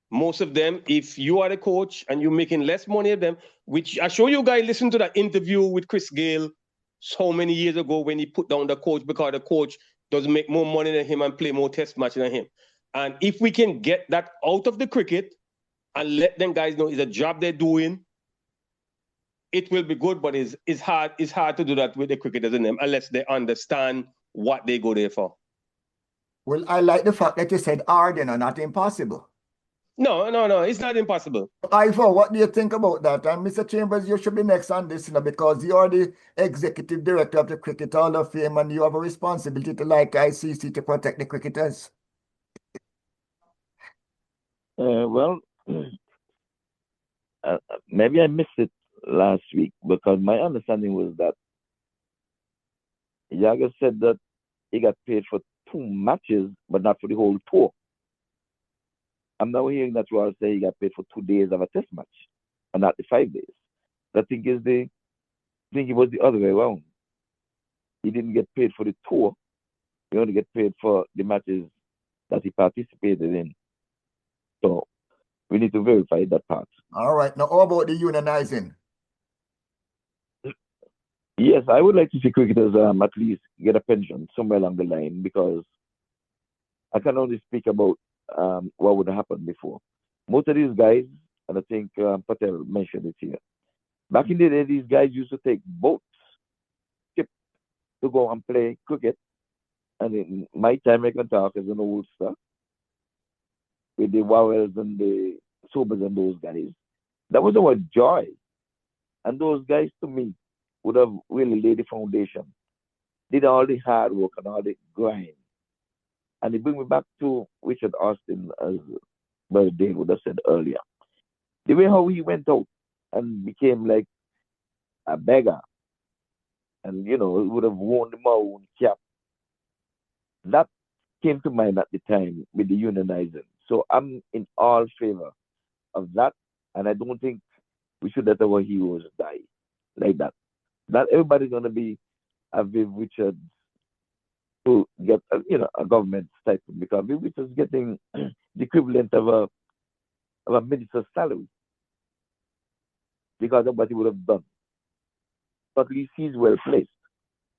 G: most of them, if you are the coach and you're making less money than them, which I show you guys, listen to that interview with Chris Gayle so many years ago when he put down the coach because the coach doesn't make more money than him and play more test matches than him. And if we can get that out of the cricket and let them guys know it's a job they're doing, it will be good, but it's hard to do that with the cricketers in them unless they understand what they go there for.
A: Well, I like the fact that you said hard, not impossible.
G: No, it's not impossible.
A: Ivor, what do you think about that? And Mr. Chambers, you should be next on this, because you're the executive director of the Cricket Hall of Fame, and you have a responsibility to, like ICC, to protect the cricketers.
C: Well, maybe I missed it last week because my understanding was that Yaga said that he got paid for 2 matches, but not for the whole tour. I'm now hearing that Royal say he got paid for 2 days of a test match, and not the 5 days. I think it was the other way around. He didn't get paid for the tour. He only get paid for the matches that he participated in. So we need to verify that part.
A: All right. Now, how about the unionizing?
C: Yes, I would like to see cricketers at least get a pension somewhere along the line, because I can only speak about what would have happened before. Most of these guys, and I think Patel mentioned it here, back in the day, these guys used to take boats, ship, to go and play cricket. And in my time, I can talk as an old star, with the Warrels and the Sobers and those guys. That was our joy. And those guys, to me, would have really laid the foundation, did all the hard work and all the grind. And it brings me back to Richard Austin, as Brother Dave would have said earlier. The way how he went out and became like a beggar, and he would have worn the maroon cap. That came to mind at the time with the unionizing. So I'm in all favor of that, and I don't think we should let our heroes die like that. Not everybody's gonna be a Viv Richards to get a government stipend, because Viv Richards is getting the equivalent of a minister's salary because of what he would have done. But at least he's well placed.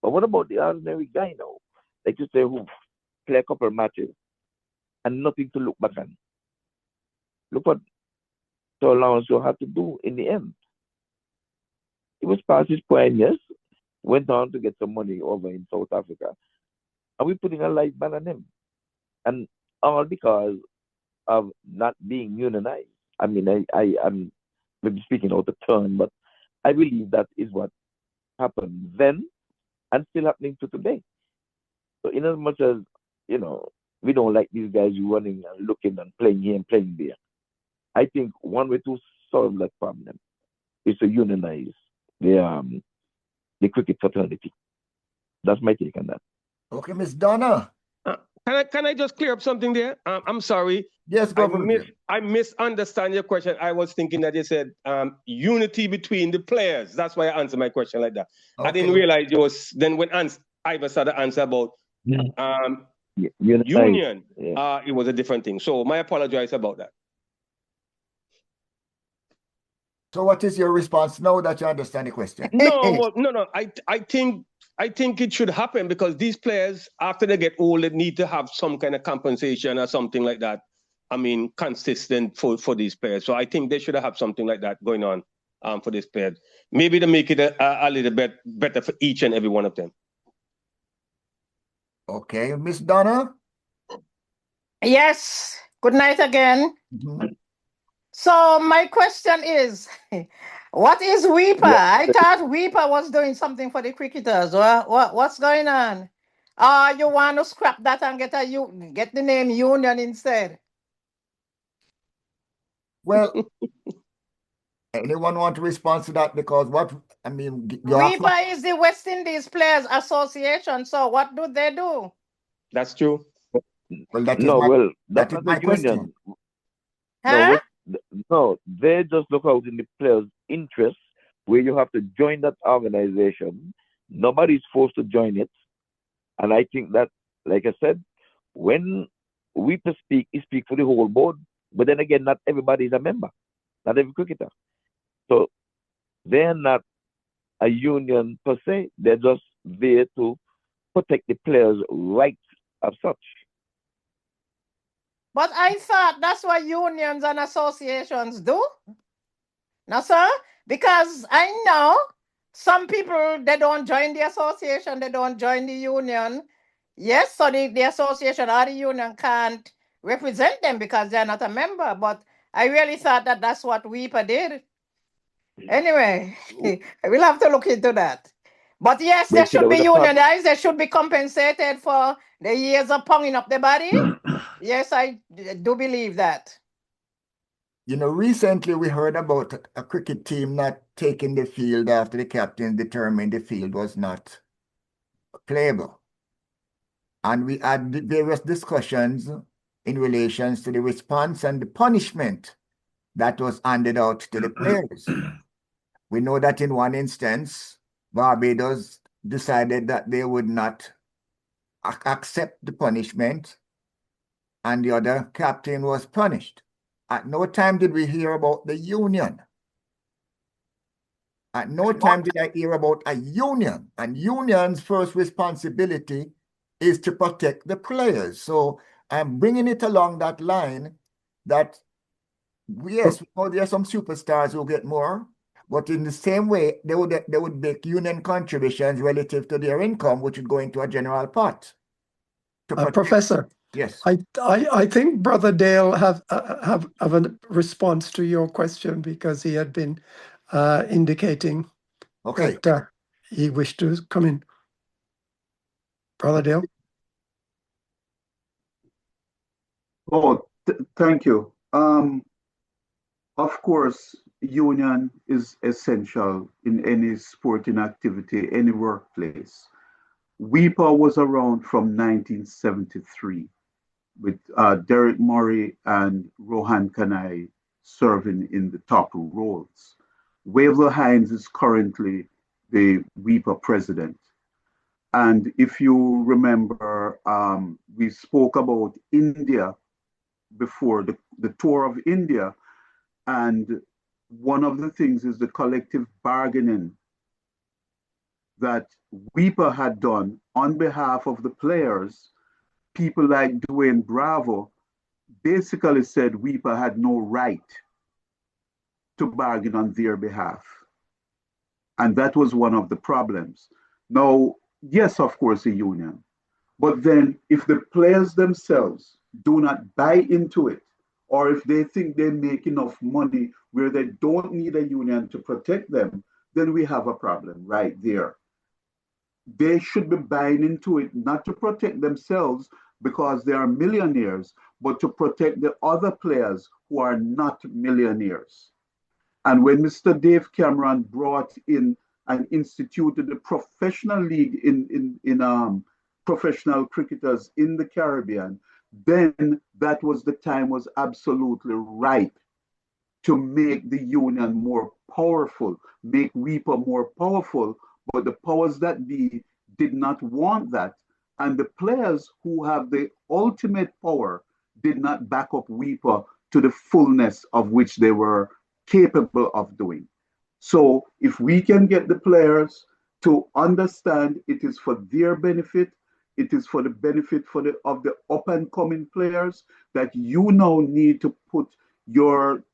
C: But what about the ordinary guy now? Like you say, who play a couple of matches and nothing to look back on? Look what Sir Alonso had to do in the end. He was past his prime, yes, went on to get some money over in South Africa. And we're putting a light ban on him. And all because of not being unionized. I mean, I'm maybe speaking out of turn, but I believe that is what happened then and still happening to today. So in as much as, we don't like these guys running and looking and playing here and playing there, I think one way to solve that problem is to unionize the cricket fraternity. That's my take on that.
A: Okay, Miss Donna.
G: Can I just clear up something there? I'm sorry.
A: Yes, go ahead.
G: I misunderstand your question. I was thinking that you said unity between the players. That's why I answered my question like that. Okay. I didn't realize it was then when Ivor said the answer about union. Yeah. It was a different thing. So I apologize about that.
A: So what is your response now that you understand the question?
G: No. I think it should happen, because these players, after they get old, they need to have some kind of compensation or something like that. I mean, consistent for these players. So I think they should have something like that going on for these players. Maybe to make it a little bit better for each and every one of them.
A: Okay, Miss Donna?
E: Yes. Good night again. Mm-hmm. So my question is, what is Weeper? Yeah. I thought Weeper was doing something for the cricketers. What's going on? You want to scrap that and get the name Union instead?
A: Well, anyone want to respond to that? Because
E: Weeper is the West Indies Players Association. So what do they do?
G: That's true.
A: Well, that's
C: not
A: my question.
E: Huh?
C: No, they just look out in the players' interests, where you have to join that organization. Nobody's forced to join it. And I think that, like I said, when we speak, he speaks for the whole board. But then again, not everybody is a member, not every cricketer. So they're not a union per se. They're just there to protect the players' rights as such.
E: But I thought that's what unions and associations do. No, sir? Because I know some people, they don't join the association, they don't join the union. Yes, so the association or the union can't represent them because they're not a member. But I really thought that that's what Weeper did. Anyway, we'll have to look into that. But yes, they should be unionized. They should be compensated for the years of ponging up the body. Yes, I do believe that.
A: You know, recently we heard about a cricket team not taking the field after the captain determined the field was not playable. And we had various discussions in relations to the response and the punishment that was handed out to the players. We know that in one instance, Barbados decided that they would not accept the punishment, and the other captain was punished. At no time did we hear about the union. At no time did I hear about a union. And union's first responsibility is to protect the players. So I'm bringing it along that line that, yes, we know there are some superstars who get more, but in the same way, they would make union contributions relative to their income, which would go into a general pot. To protect.
H: Professor,
A: Yes.
H: I think Brother Dale have a response to your question because he had been indicating
A: Okay.
H: that he wished to come in. Brother Dale?
F: Oh, thank you. Of course, union is essential in any sporting activity, any workplace. WIPA was around from 1973 with Derek Murray and Rohan Kanai serving in the top roles. Waverly Hines is currently the WIPA president. And if you remember, we spoke about India before, the tour of India. And one of the things is the collective bargaining that WIPA had done on behalf of the players. People like Dwayne Bravo basically said WIPA had no right to bargain on their behalf. And that was one of the problems. Now, yes, of course, a union. But then if the players themselves do not buy into it, or if they think they make enough money where they don't need a union to protect them, then we have a problem right there. They should be buying into it not to protect themselves because they are millionaires, but to protect the other players who are not millionaires. And when Mr. Dave Cameron brought in and instituted the professional league in professional cricketers in the Caribbean, then that was the time was absolutely ripe to make the union more powerful, make WIPA more powerful, but the powers that be did not want that. And the players who have the ultimate power did not back up WIPA to the fullness of which they were capable of doing. So if we can get the players to understand it is for their benefit, it is for the benefit of the up and coming players that you now need to put your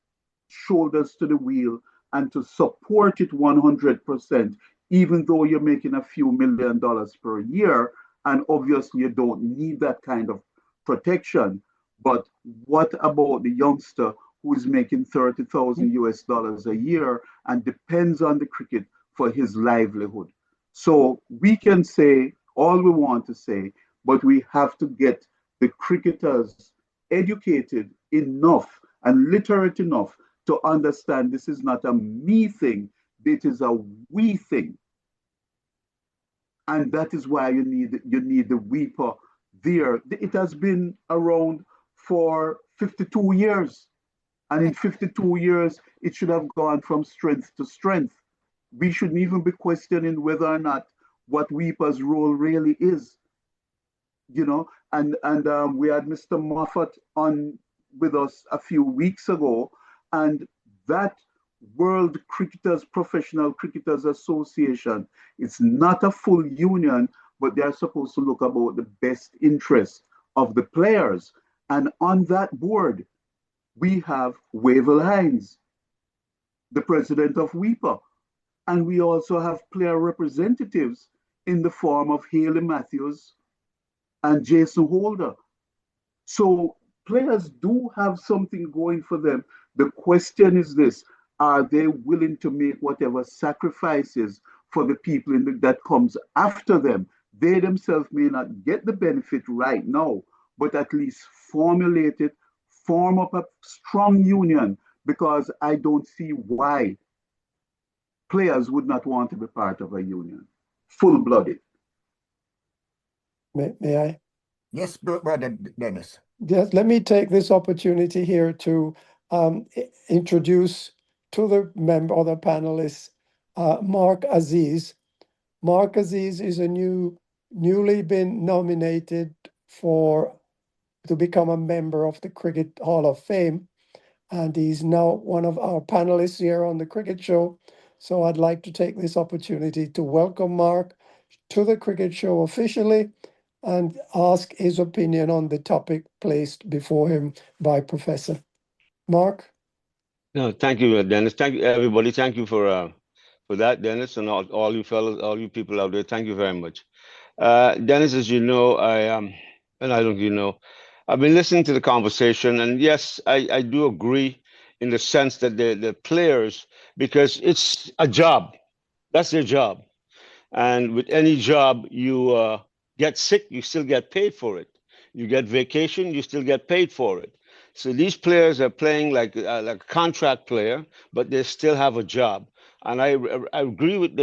F: shoulders to the wheel and to support it 100%, even though you're making a few $1 million per year. And obviously, you don't need that kind of protection. But what about the youngster who is making 30,000 US dollars a year and depends on the cricket for his livelihood? So we can say all we want to say, but we have to get the cricketers educated enough and literate enough to understand this is not a me thing, it is a we thing. And that is why you need the WIPA there. It has been around for 52 years. And in 52 years, it should have gone from strength to strength. We shouldn't even be questioning whether or not what WIPA's role really is. You know, and we had Mr. Moffat on with us a few weeks ago, and that World Cricketers Professional Cricketers Association, it's not a full union, but they're supposed to look about the best interest of the players. And on that board, we have Waverly Hines, the president of WIPA, and we also have player representatives in the form of Haley Matthews and Jason Holder. So players do have something going for them. The question is this: are they willing to make whatever sacrifices for the people that comes after them? They themselves may not get the benefit right now, but at least formulate it, form up a strong union because I don't see why players would not want to be part of a union, full-blooded.
H: May I?
A: Yes, Brother Dennis.
H: Yes, let me take this opportunity here to introduce to the member or the panelists Mark Aziz. Mark Aziz is a newly been nominated to become a member of the Cricket Hall of Fame, and he's now one of our panelists here on the Cricket Show. So I'd like to take this opportunity to welcome Mark to the Cricket Show officially and ask his opinion on the topic placed before him by Professor. Mark?
I: No, thank you, Dennis. Thank you, everybody. Thank you for that, Dennis, and all you fellows, all you people out there. Thank you very much. Dennis, as you know, and I don't you know, I've been listening to the conversation, and yes, I do agree in the sense that the players, because it's a job, that's their job. And with any job, you get sick, you still get paid for it. You get vacation, you still get paid for it. So these players are playing like a contract player, but they still have a job. And I agree with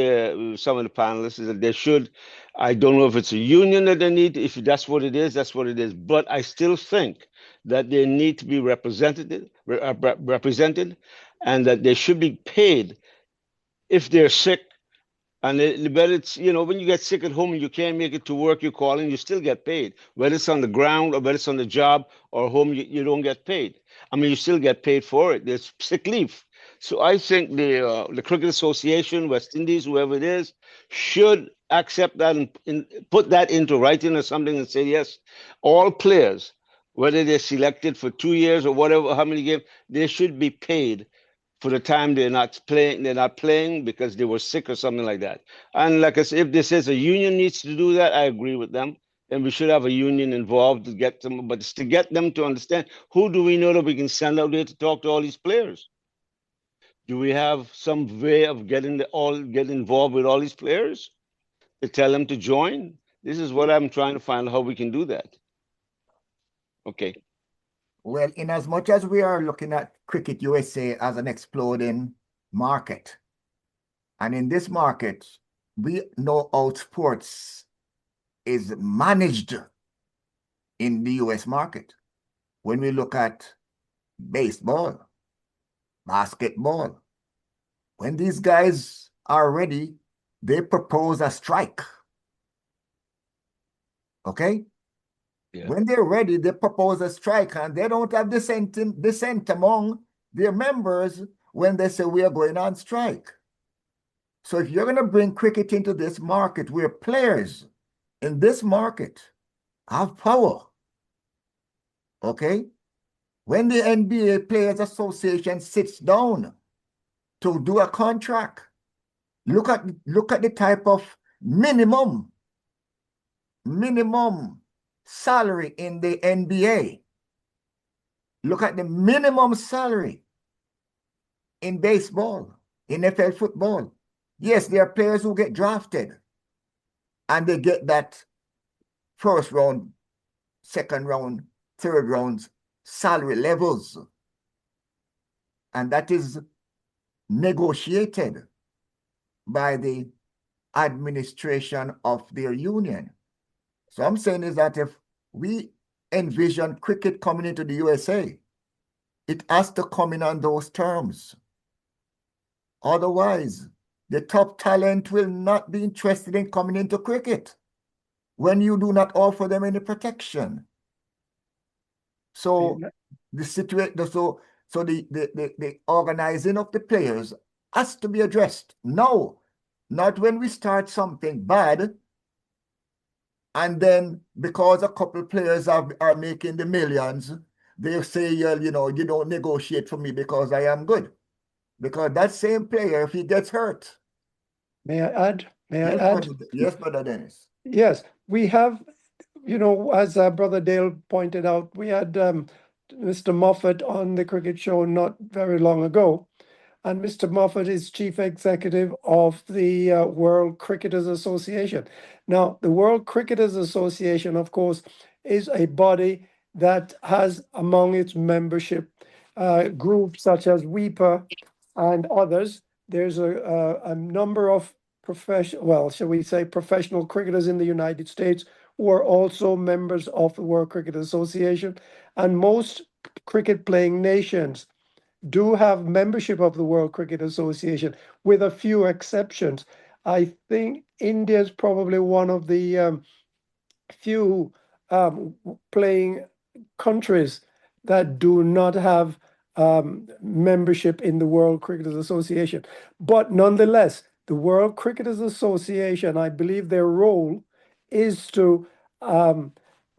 I: some of the panelists that they should. I don't know if it's a union that they need. If that's what it is, that's what it is. But I still think that they need to be represented, and that they should be paid if they're sick. And but it's, when you get sick at home and you can't make it to work, you call and you still get paid. Whether it's on the ground or whether it's on the job or home, you don't get paid. I mean, you still get paid for it. There's sick leave. So I think the Cricket Association, West Indies, whoever it is, should accept that and put that into writing or something and say, yes, all players, whether they're selected for 2 years or whatever, how many games, they should be paid for the time they're not playing because they were sick or something like that. And like I said, if this says a union needs to do that, I agree with them. And we should have a union involved to get them, but it's to get them to understand, who do we know that we can send out there to talk to all these players? Do we have some way of get involved with all these players to tell them to join? This is what I'm trying to find out how we can do that. Okay.
A: Well, in as much as we are looking at Cricket USA as an exploding market, and in this market, we know how sports is managed in the US market. When we look at baseball, basketball, when these guys are ready, they propose a strike. Okay? Yeah. When they're ready, they propose a strike, and they don't have dissent among their members when they say we are going on strike. So if you're going to bring cricket into this market where players in this market have power, okay? When the NBA Players Association sits down to do a contract, look at the type of minimum salary in the NBA. Look at the minimum salary in baseball, in NFL football. Yes, there are players who get drafted and they get that first round, second round, third round salary levels. And that is negotiated by the administration of their union. So I'm saying is that if we envision cricket coming into the USA, it has to come in on those terms. Otherwise, the top talent will not be interested in coming into cricket when you do not offer them any protection. So the situation, so the organizing of the players has to be addressed. No, not when we start something bad, and then because a couple of players are making the millions, they say, you don't negotiate for me because I am good. Because that same player, if he gets hurt.
H: May I add?
A: Yes, Brother Dennis.
H: Yes, we have, as Brother Dale pointed out, we had Mr. Moffat on the cricket show not very long ago. And Mr. Moffat is chief executive of the World Cricketers Association. Now, the World Cricketers Association, of course, is a body that has among its membership groups such as WEPA and others. There's a number of shall we say, professional cricketers in the United States who are also members of the World Cricket Association. And most cricket playing nations do have membership of the World Cricket Association, with a few exceptions. I think India is probably one of the few playing countries that do not have membership in the World Cricketers Association. But nonetheless, the World Cricketers Association, I believe their role is to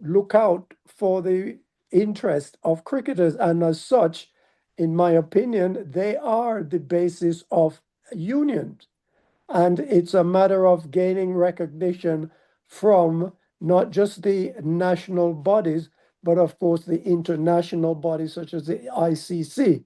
H: look out for the interest of cricketers. And as such, in my opinion, they are the basis of unions. And it's a matter of gaining recognition from not just the national bodies, but of course the international bodies such as the ICC,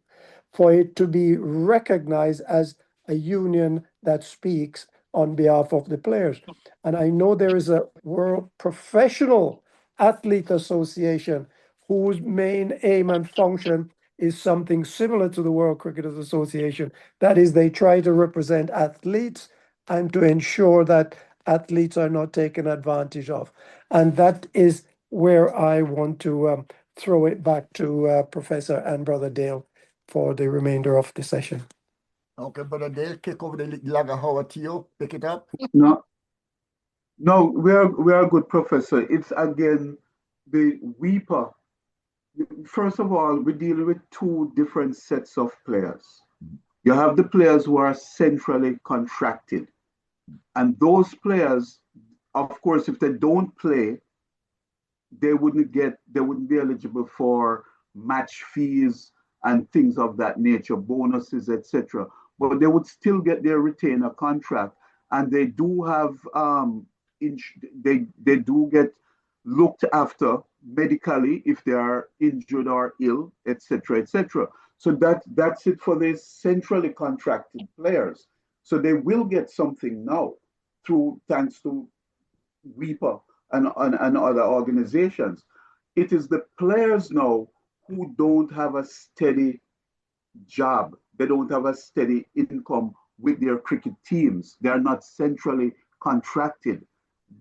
H: for it to be recognized as a union that speaks on behalf of the players. And I know there is a World Professional Athlete Association whose main aim and function is something similar to the World Cricketers Association. That is, they try to represent athletes and to ensure that athletes are not taken advantage of. And that is where I want to throw it back to Professor and Brother Dale for the remainder of the session.
A: Okay, Brother Dale, kick over the lag of Howard to you. Pick it up.
F: No, we are good, Professor. It's again the WEPA. First of all, we deal with two different sets of players. You have the players who are centrally contracted. And those players, of course, if they don't play, they wouldn't be eligible for match fees and things of that nature, bonuses, etc. But they would still get their retainer contract, and they do have they do get looked after medically if they are injured or ill, etc., etc. So that's it for the centrally contracted players. So they will get something now thanks to WEPA and other organizations. It is the players now who don't have a steady job. They don't have a steady income with their cricket teams. They are not centrally contracted.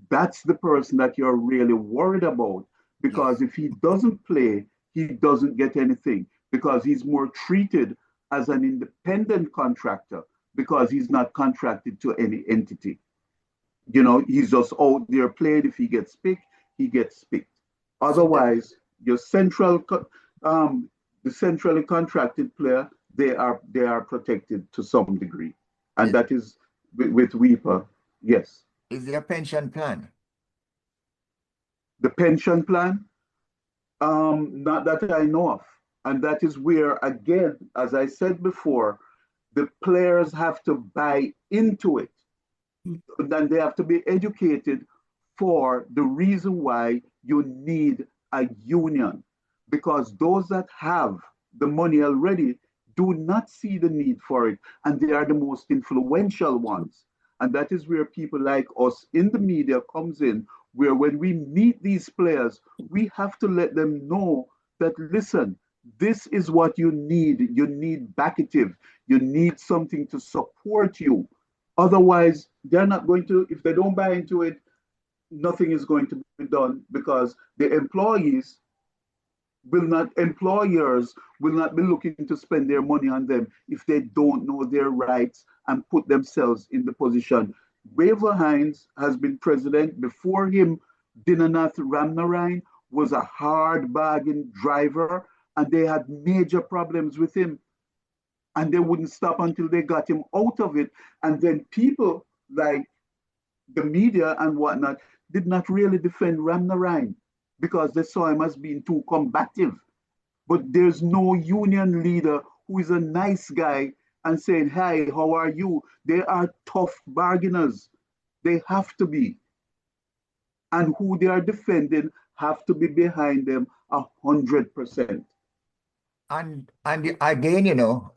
F: That's the person that you're really worried about, because if he doesn't play, he doesn't get anything, because he's more treated as an independent contractor because he's not contracted to any entity. You know, he's just out there playing. If he gets picked, he gets picked. Otherwise, your the centrally contracted player, they are protected to some degree, and that is with WEPA. Yes.
A: Is there a pension plan?
F: The pension plan, not that I know of, and that is where, again, as I said before, the players have to buy into it. Then they have to be educated for the reason why you need a union, because those that have the money already do not see the need for it, and they are the most influential ones. And that is where people like us in the media comes in, where when we meet these players, we have to let them know that, listen, this is what you need. You need backative. You need something to support you. Otherwise, they're not going to, if they don't buy into it, nothing is going to be done, because the employers will not be looking to spend their money on them if they don't know their rights and put themselves in the position. Waver Hines has been president. Before him, Dinanath Ramnarine was a hard bargain driver, and they had major problems with him. And they wouldn't stop until they got him out of it. And then people like the media and whatnot did not really defend Ramnarine because they saw him as being too combative. But there's no union leader who is a nice guy and saying, "Hey, how are you?" They are tough bargainers. They have to be. And who they are defending have to be behind them 100%.
A: And again, you know,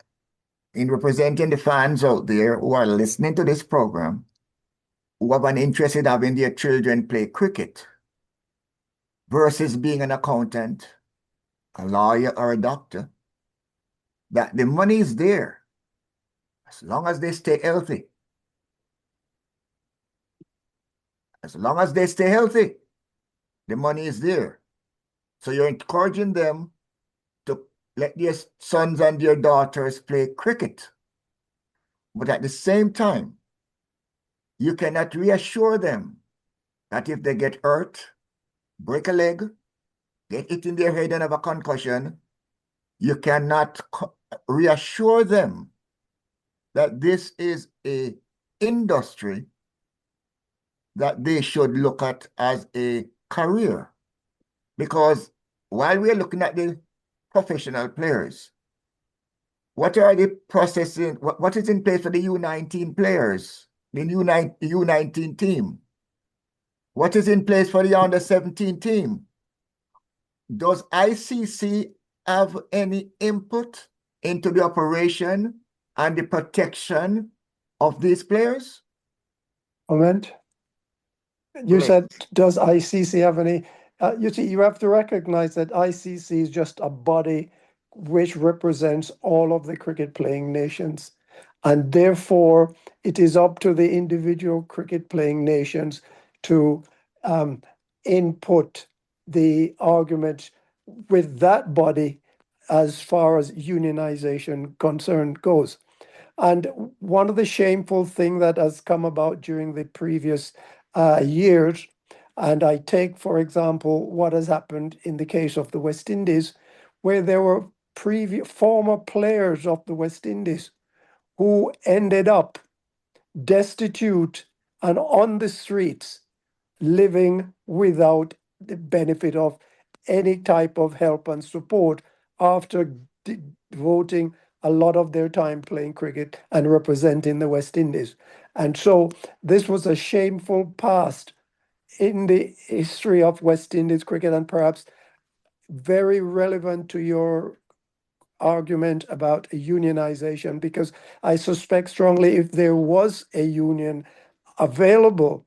A: in representing the fans out there who are listening to this program, who have an interest in having their children play cricket versus being an accountant, a lawyer, or a doctor, that the money is there as long as they stay healthy. As long as they stay healthy, the money is there. So you're encouraging them to let their sons and their daughters play cricket. But at the same time, you cannot reassure them that if they get hurt, break a leg, get hit in their head and have a concussion, you cannot reassure them that this is an industry that they should look at as a career. Because while we're looking at the professional players, what are the processing, what is in place for the U19 players, the U19 team? What is in place for the under-17 team? Does ICC have any input into the operation and the protection of these players?
H: Comment? You
A: Please.
H: said, does ICC have any? You see, you have to recognize that ICC is just a body which represents all of the cricket playing nations. And therefore, it is up to the individual cricket playing nations to input the argument with that body as far as unionization concern goes. And one of the shameful things that has come about during the previous years, and I take, for example, what has happened in the case of the West Indies, where there were former players of the West Indies who ended up destitute and on the streets, living without the benefit of any type of help and support after devoting a lot of their time playing cricket and representing the West Indies. And so this was a shameful past in the history of West Indies cricket, and perhaps very relevant to your argument about unionization, because I suspect strongly if there was a union available,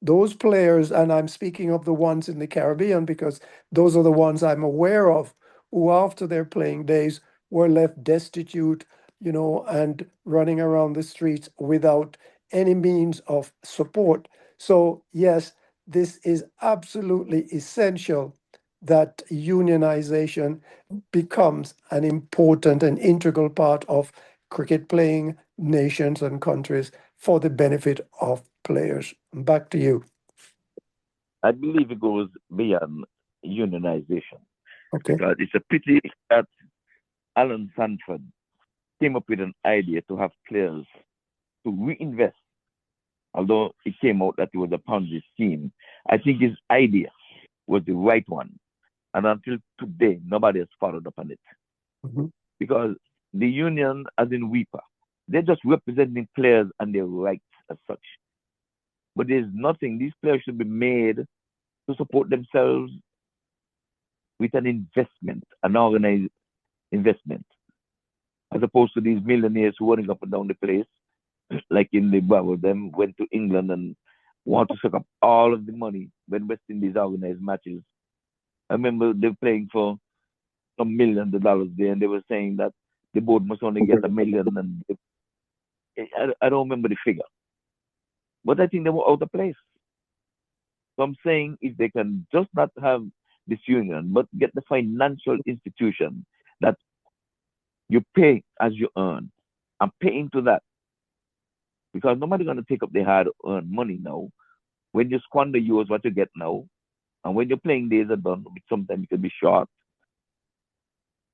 H: those players, and I'm speaking of the ones in the Caribbean because those are the ones I'm aware of, who after their playing days were left destitute, and running around the streets without any means of support. So yes, this is absolutely essential that unionization becomes an important and integral part of cricket playing nations and countries for the benefit of players. Back to you.
C: I believe it goes beyond unionization.
H: Okay.
C: Because it's a pity that Alan Sanford came up with an idea to have players to reinvest. Although it came out that it was a Ponzi scheme, I think his idea was the right one. And until today, nobody has followed up on it.
H: Mm-hmm.
C: Because the union, as in WIPA, they're just representing players and their rights as such. But there's nothing, these players should be made to support themselves with an investment, an organized investment, as opposed to these millionaires who running up and down the place, like in the Bible, them went to England and want to suck up all of the money when West Indies organized matches. I remember they were playing for some millions of dollars there, and they were saying that the board must only get $1 million, and I don't remember the figure. But I think they were out of place. So I'm saying if they can just not have this union, but get the financial institution that you pay as you earn, and pay into that. Because nobody's going to take up the hard-earned money now. When you squander yours, what you get now, and when your playing days are done, which sometimes it can be short,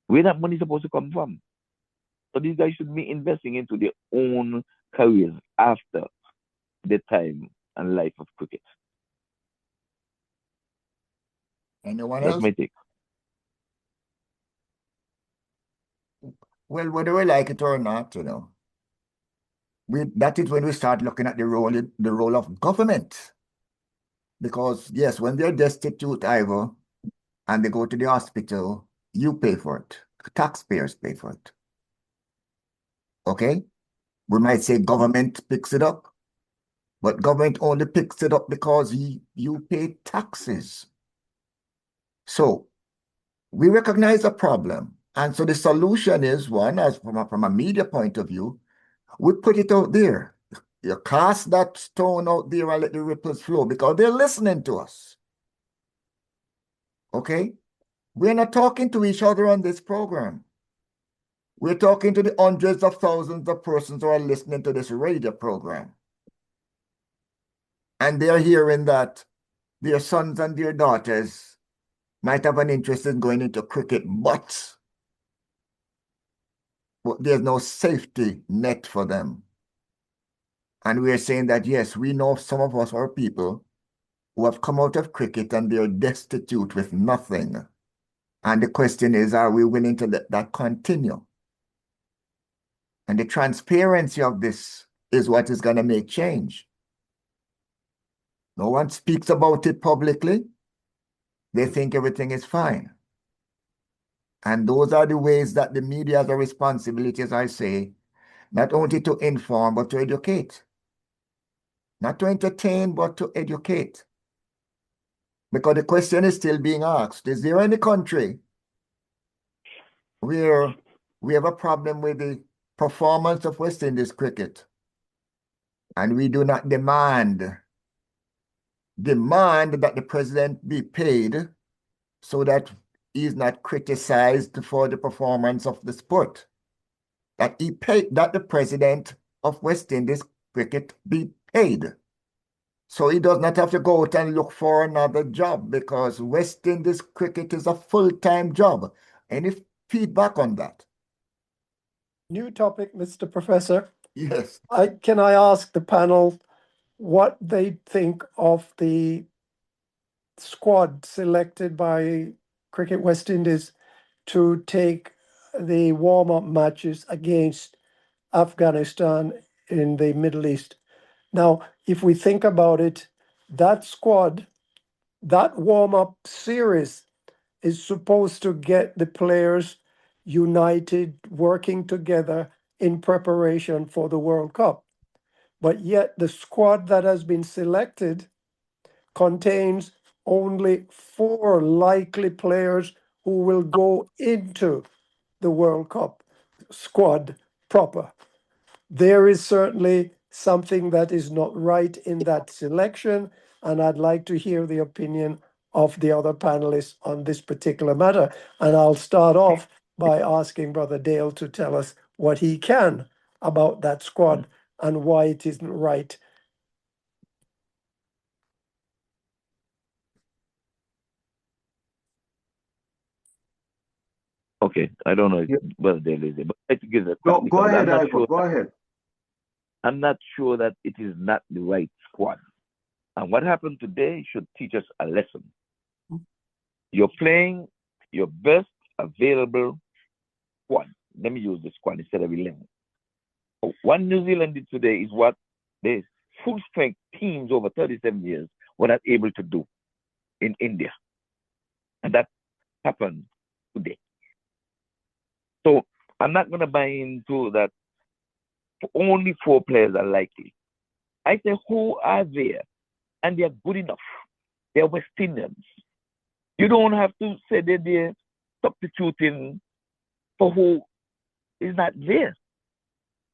C: where that money is supposed to come from? So these guys should be investing into their own careers after the time and life of cricket.
A: Anyone
C: That's
A: else?
C: my take.
A: Well, whether we like it or not, that is when we start looking at the role of government. Because yes, when they're destitute, Ivor, and they go to the hospital, you pay for it. Taxpayers pay for it. Okay? We might say government picks it up, but government only picks it up because you pay taxes. So we recognize a problem And so the solution is one, as from a media point of view, we put it out there. You cast that stone out there and let the ripples flow because they're listening to us. Okay? We're not talking to each other on this program. We're talking to the hundreds of thousands of persons who are listening to this radio program. And they're hearing that their sons and their daughters might have an interest in going into cricket, but there's no safety net for them. And we're saying that, yes, we know some of us are people who have come out of cricket and they're destitute with nothing. And the question is, are we willing to let that continue? And the transparency of this is what is going to make change. No one speaks about it publicly. They think everything is fine. And those are the ways that the media has a responsibility, as I say, not only to inform, but to educate. Not to entertain, but to educate. Because the question is still being asked, is there any country where we have a problem with the performance of West Indies cricket and we do not demand that the president be paid so that he is not criticized for the performance of the sport? That the president of West Indies cricket be paid. So he does not have to go out and look for another job because West Indies cricket is a full-time job. Any feedback on that?
H: New topic, Mr. Professor.
A: Yes.
H: Can I ask the panel what they think of the squad selected by Cricket West Indies to take the warm-up matches against Afghanistan in the Middle East? Now, if we think about it, that squad, that warm-up series is supposed to get the players united, working together in preparation for the World Cup. But yet the squad that has been selected contains only 4 likely players who will go into the World Cup squad proper. There is certainly something that is not right in that selection, and I'd like to hear the opinion of the other panelists on this particular matter. And I'll start off by asking Brother Dale to tell us what he can about that squad and why it isn't right.
C: Okay, I don't know
F: Yeah.
C: whether Dale is there, but I think it's a
F: Go
C: technical.
F: ahead, Ivor. Go ahead.
C: I'm not sure that it is not the right squad. And what happened today should teach us a lesson. You're playing your best available squad. Let me use the squad instead of 11. What New Zealand did today is what the full strength teams over 37 years were not able to do in India. And that happened today. So I'm not going to buy into that only 4 players are likely. I say, who are there? And they're good enough. They're West Indians. You don't have to say that they're substituting for who is not there.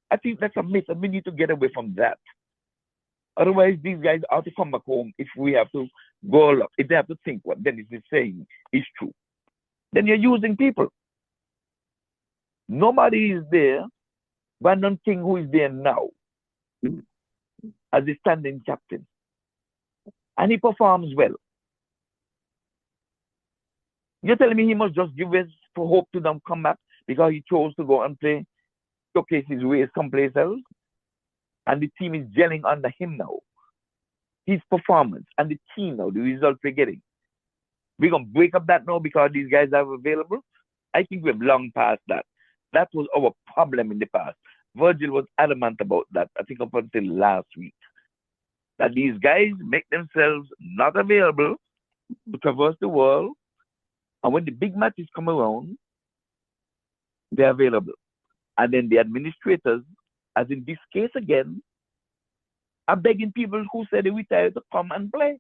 C: I think that's a myth, and we need to get away from that. Otherwise, these guys have to come back home if we have to go up. If they have to think what Dennis is saying is true. Then you're using people. Nobody is there. Brandon King, who is there now, as the standing captain. And he performs well. You're telling me he must just give us for hope to them come back because he chose to go and play, showcase his ways someplace else? And the team is gelling under him now. His performance and the team now, the results we're getting. We're going to break up that now because these guys are available? I think we've long passed that. That was our problem in the past. Virgil was adamant about that, I think up until last week. That these guys make themselves not available to traverse the world. And when the big matches come around, they're available. And then the administrators, as in this case again, are begging people who say they retire to come and play.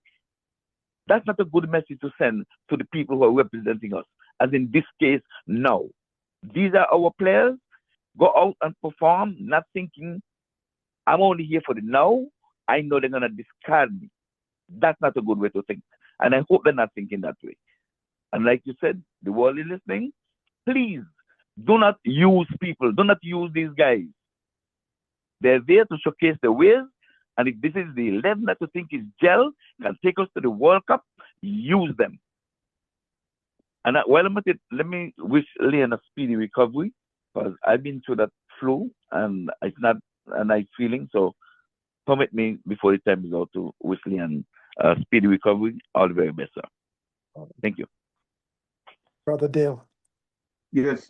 C: That's not a good message to send to the people who are representing us, as in this case now. These are our players. Go out and perform, not thinking, I'm only here for the now. I know they're going to discard me. That's not a good way to think. And I hope they're not thinking that way. And like you said, the world is listening. Please do not use people. Do not use these guys. They're there to showcase their ways. And if this is the 11 that you think is gel, can take us to the World Cup, use them. And while I'm at it, let me wish Leon a speedy recovery, because I've been through that flu and it's not a nice feeling. So permit me before the time is out to wish Leon a speedy recovery. All the very best, sir. Thank you.
H: Brother Dale.
F: Yes,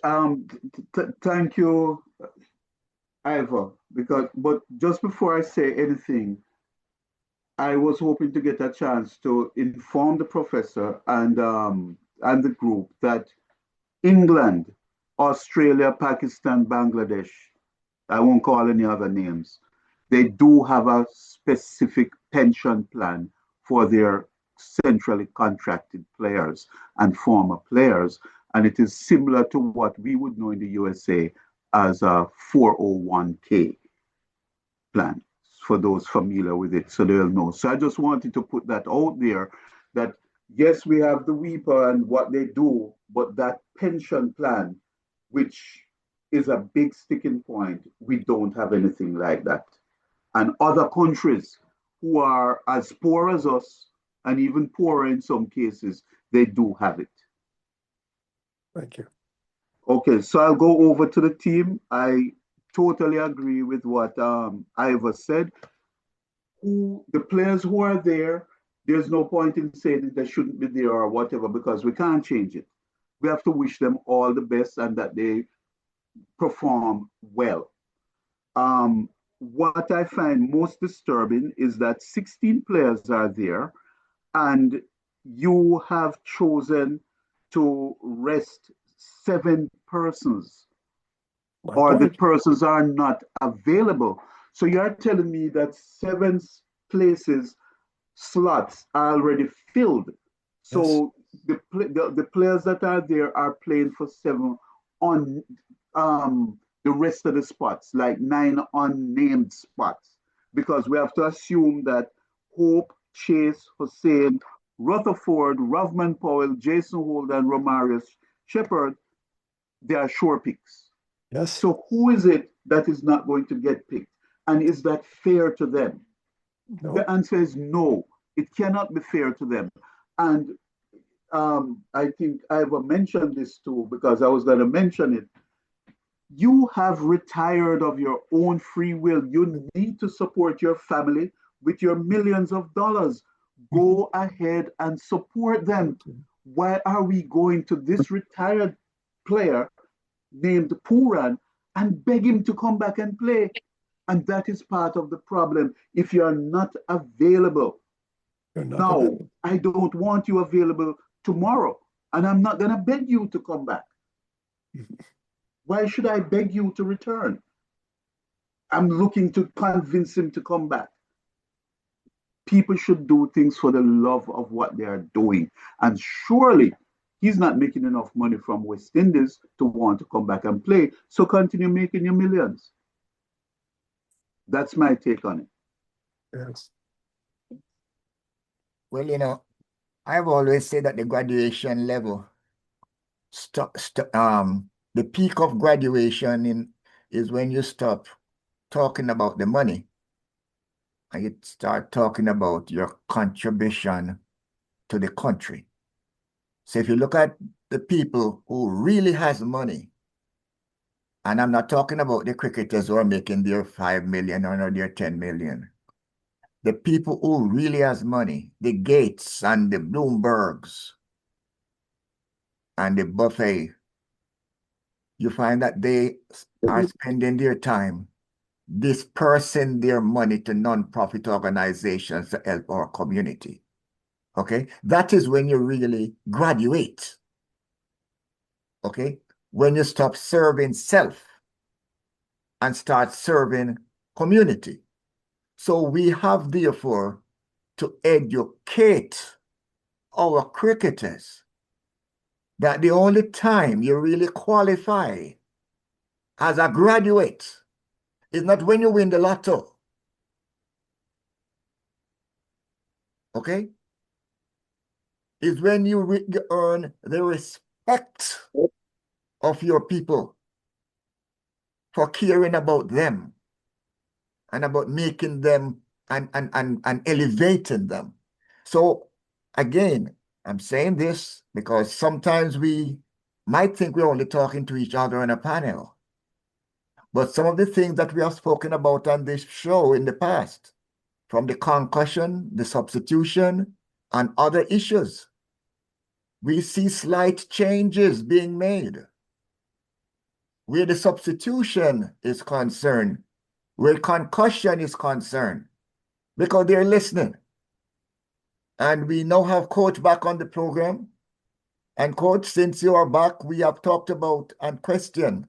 F: thank you, Ivor, but just before I say anything, I was hoping to get a chance to inform the professor and the group that England, Australia, Pakistan, Bangladesh, I won't call any other names, they do have a specific pension plan for their centrally contracted players and former players. And it is similar to what we would know in the USA as a 401k plan, for those familiar with it, so they'll know. So I just wanted to put that out there, that yes, we have the Weeper and what they do, but that pension plan, which is a big sticking point, we don't have anything like that. And other countries who are as poor as us, and even poorer in some cases, they do have it.
H: Thank you.
F: Okay, so I'll go over to the team. I totally agree with what Ivor said. The players who are there, there's no point in saying that they shouldn't be there or whatever, because we can't change it. We have to wish them all the best and that they perform well. What I find most disturbing is that 16 players are there, and you have chosen to rest 7 persons, or the persons are not available. So you're telling me that 7 places, slots are already filled. So yes, the players that are there are playing for 7 on the rest of the spots, like 9 unnamed spots, because we have to assume that Hope, Chase, Hussein, Rutherford, Rovman Powell, Jason Holt, and Romarius Shepard, they are sure picks.
H: Yes.
F: So who is it that is not going to get picked? And is that fair to them?
H: No.
F: The answer is no. It cannot be fair to them. And I think Ivor mentioned this too, because I was going to mention it. You have retired of your own free will. You need to support your family with your millions of dollars. Go ahead and support them. Why are we going to this retired player named Puran and beg him to come back and play? And that is part of the problem. If you're not available, now, I don't want you available tomorrow, and I'm not going to beg you to come back. Why should I beg you to return? I'm looking to convince him to come back. People should do things for the love of what they are doing. And surely he's not making enough money from West Indies to want to come back and play. So continue making your millions. That's my take on it.
H: Yes.
A: Well, you know, I've always said that the graduation level, the peak of graduation is when you stop talking about the money and you start talking about your contribution to the country. So if you look at the people who really has money, and I'm not talking about the cricketers who are making their 5 million or their 10 million. The people who really has money, the Gates and the Bloombergs and the Buffet, you find that they are spending their time dispersing their money to non-profit organizations to help our community. Okay? That is when you really graduate. Okay? When you stop serving self and start serving community. So we have, therefore, to educate our cricketers that the only time you really qualify as a graduate is not when you win the lotto. Okay? Is when you earn the respect of your people for caring about them and about making them and elevating them. So again, I'm saying this because sometimes we might think we're only talking to each other on a panel. But some of the things that we have spoken about on this show in the past, from the concussion, the substitution, and other issues, we see slight changes being made. Where the substitution is concerned, where concussion is concerned, because they're listening. And we now have Coach back on the program. And Coach, since you are back, we have talked about and questioned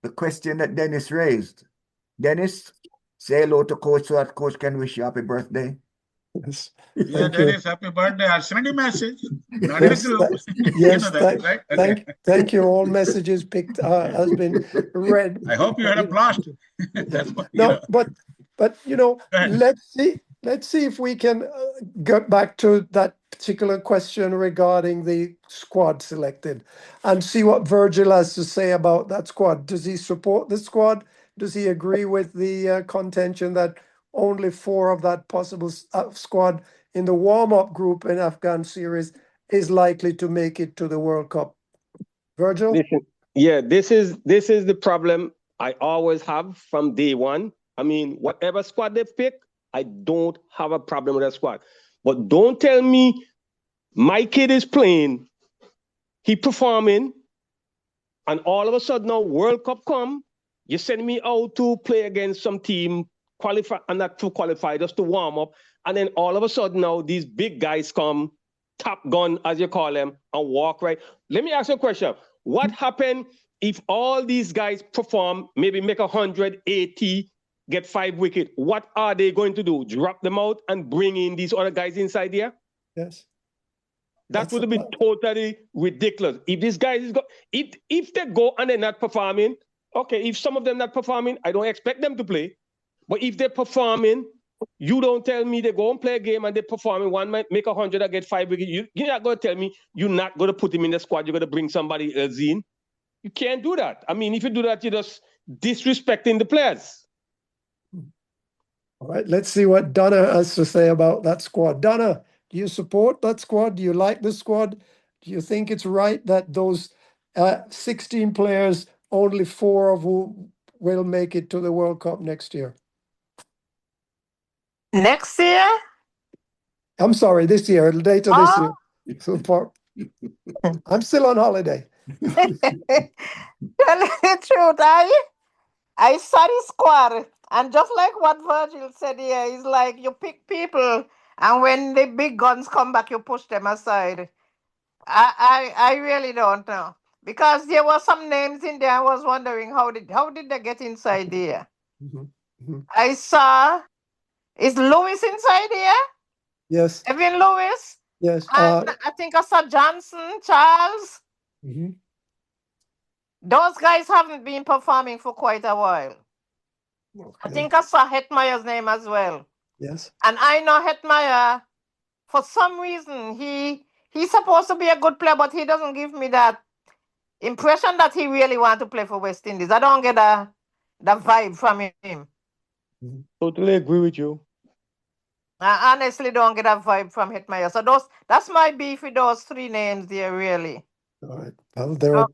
A: the question that Dennis raised. Dennis, say hello to Coach so that Coach can wish you happy birthday.
H: Yes.
B: Yeah,
H: Thank you.
B: Dennis, happy birthday. I'll send a message. Not in a
H: Yes,
B: group.
H: yes,
B: You know that, right? Okay.
H: thank you. All messages picked has been read.
B: I hope you had a blast. That's what, you
H: No,
B: know.
H: but you know,
B: Go ahead.
H: let's see if we can get back to that particular question regarding the squad selected and see what Virgil has to say about that squad. Does he support the squad? Does he agree with the contention that only 4 of that possible squad in the warm-up group in Afghan series is likely to make it to the World Cup? Virgil?
G: This is the problem I always have from day one. I mean, whatever squad they pick, I don't have a problem with that squad. But don't tell me my kid is playing, he performing, and all of a sudden now World Cup come, you send me out to play against some team, qualify and not to qualify, just to warm up, and then all of a sudden now these big guys come, top gun as you call them, and walk right. Let me ask you a question. What happened if all these guys perform, maybe make 180, get 5 wickets? What are they going to do? Drop them out and bring in these other guys inside here?
H: Yes.
G: That would be totally ridiculous. If these guys if they go and they're not performing, okay, if some of them not performing, I don't expect them to play. But if they're performing, you don't tell me they go and play a game and they're performing, one might make 100 and get 5 wickets. You're not going to tell me you're not going to put him in the squad, you're going to bring somebody else in. You can't do that. I mean, if you do that, you're just disrespecting the players.
H: All right, let's see what Donna has to say about that squad. Donna, do you support that squad? Do you like the squad? Do you think it's right that those 16 players, only 4 of whom will make it to the World Cup next year?
E: Next year?
H: I'm sorry, this year, later this year. So I'm still on holiday.
E: Tell you the truth, I saw the squad, and just like what Virgil said here, it's like you pick people, and when the big guns come back, you push them aside. I really don't know, because there were some names in there. I was wondering how did they get inside there? I saw, is Lewis inside here?
H: Yes.
E: Evan Lewis?
H: Yes.
E: And I think I saw Johnson, Charles. Those guys haven't been performing for quite a while.
H: Okay.
E: I think I saw Hetmeyer's name as well.
H: Yes.
E: And I know Hetmeyer, for some reason, he's supposed to be a good player, but he doesn't give me that impression that he really wants to play for West Indies. I don't get that vibe from him.
G: Totally agree with you.
H: I
E: honestly don't get a vibe from Hetmeyer. So that's my beef with those 3 names there, really.
H: All right. Well, there are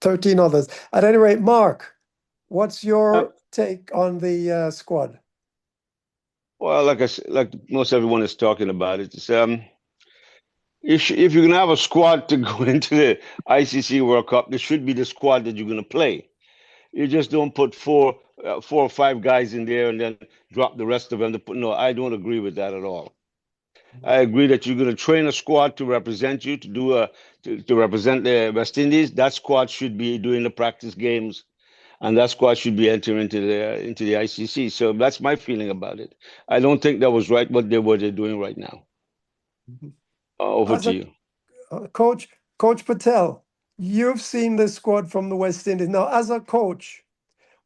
H: 13 others. At any rate, Mark, what's your take on the squad?
I: Well, like most everyone is talking about it, it's if you're gonna have a squad to go into the ICC World Cup, this should be the squad that you're gonna play. You just don't put four or 5 guys in there and then drop the rest of them. No, I don't agree with that at all. I agree that you're going to train a squad to represent you, to represent the West Indies. That squad should be doing the practice games, and that squad should be entering into the ICC. So that's my feeling about it. I don't think that was right what they're doing right now. Over to you,
H: Coach. Coach Patel, you've seen the squad from the West Indies. Now, as a coach,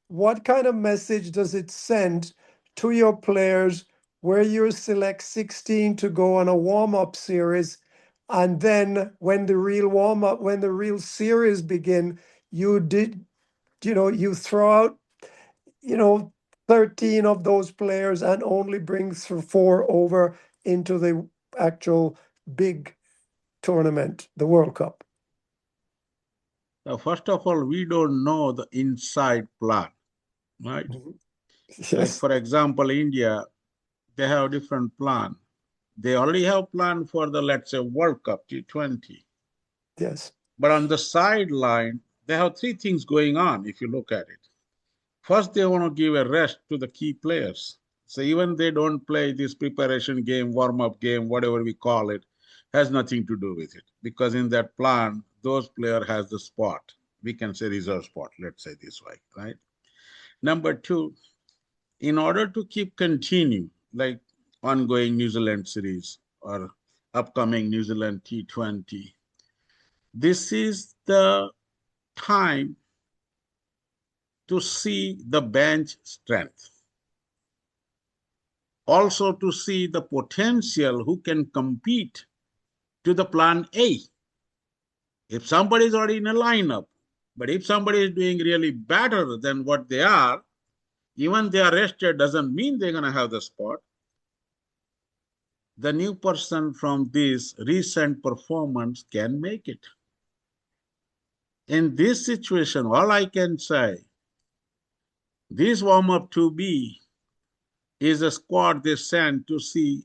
H: what kind of message does it send to your players where you select 16 to go on a warm-up series, and then when the real warm-up, when the real series begin, you throw out, 13 of those players and only bring 4 over into the actual big tournament, the World Cup?
B: Now, first of all, we don't know the inside plan, right? Like,
H: Yes,
B: for example, India, they have a different plan. They already have plan for the, let's say, World Cup T20.
H: yes.
B: But on the sideline, they have 3 things going on if you look at it. First, they want to give a rest to the key players. So even they don't play this preparation game, warm-up game, whatever we call it, has nothing to do with it. Because in that plan, those player has the spot. We can say reserve spot, let's say this way, right? Number 2, in order to keep continue, like ongoing New Zealand series or upcoming New Zealand T20, this is the time to see the bench strength. Also to see the potential who can compete to the plan A. If somebody is already in a lineup, but if somebody is doing really better than what they are, even they are rested doesn't mean they're going to have the spot. The new person from this recent performance can make it. In this situation, all I can say, this warm-up 2B is a squad they sent to see.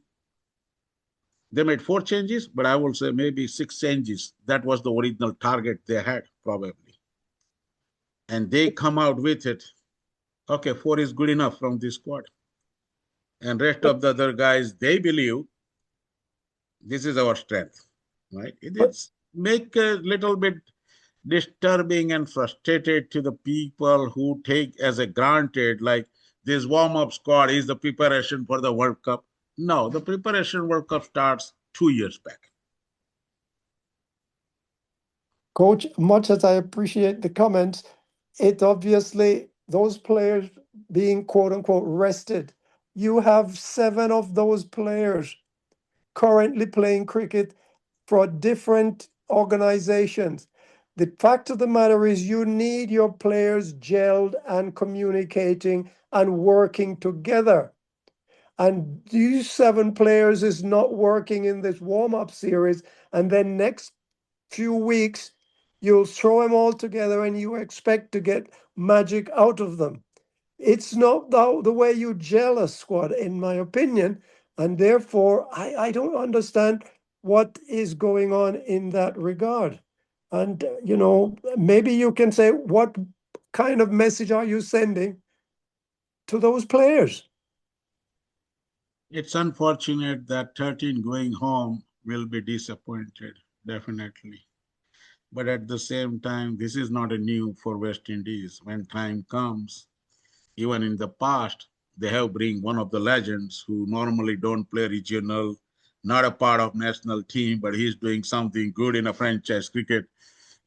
B: They made 4 changes, but I will say maybe 6 changes. That was the original target they had, probably. And they come out with it. Okay, 4 is good enough from this squad. And rest of the other guys, they believe this is our strength, right? It's make a little bit disturbing and frustrated to the people who take as a granted, like this warm-up squad is the preparation for the World Cup. No, the preparation World Cup starts 2 years back.
H: Coach, much as I appreciate the comments, it obviously, those players being quote unquote rested, you have 7 of those players currently playing cricket for different organizations. The fact of the matter is, you need your players gelled and communicating and working together. And these 7 players is not working in this warm-up series. And then next few weeks, you'll throw them all together and you expect to get magic out of them. It's not the way you gel a squad, in my opinion. And therefore, I don't understand what is going on in that regard. And, maybe you can say, what kind of message are you sending to those players?
B: It's unfortunate that 13 going home will be disappointed, definitely. But at the same time, this is not a new for West Indies. When time comes, even in the past, they have bring one of the legends who normally don't play regional, not a part of national team, but he's doing something good in a franchise cricket.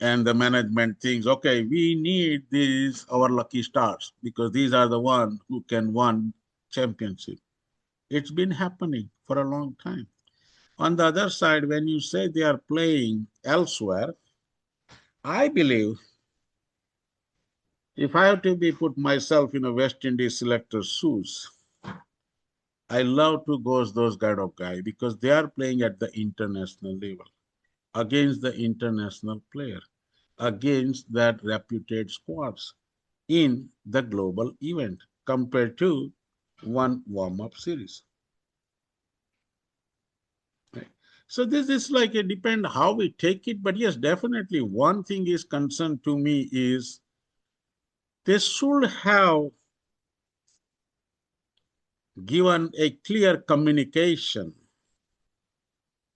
B: And the management thinks, okay, we need these, our lucky stars, because these are the ones who can win championship. It's been happening for a long time. On the other side, when you say they are playing elsewhere, I believe if I have to be put myself in a West Indies selector's shoes, I love to go as those kind of guys because they are playing at the international level against the international player, against that reputed squads in the global event compared to one warm-up series. Right. So this is like it depends how we take it, but yes, definitely one thing is concerned to me is they should have given a clear communication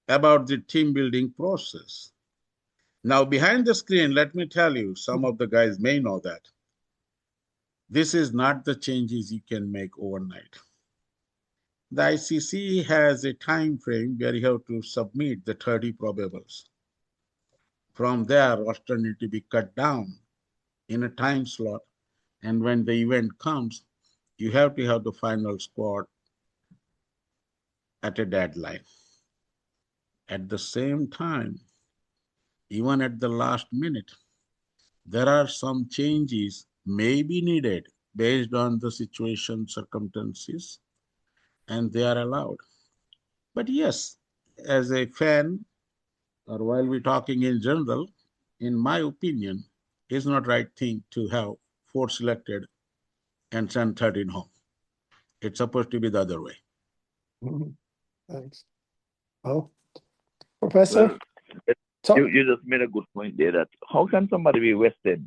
B: about the team building process. Now, behind the screen, let me tell you, some of the guys may know that this is not the changes you can make overnight. The ICC has a time frame where you have to submit the 30 probables. From there, roster need to be cut down in a time slot. And when the event comes, you have to have the final squad at a deadline. At the same time, even at the last minute, there are some changes may be needed based on the situation, circumstances, and they are allowed. But yes, as a fan, or while we're talking in general, in my opinion, it's not right thing to have 4 selected and send 13 home. It's supposed to be the other way.
H: Thanks. Well, Professor?
C: Well, you just made a good point there that how can somebody be rested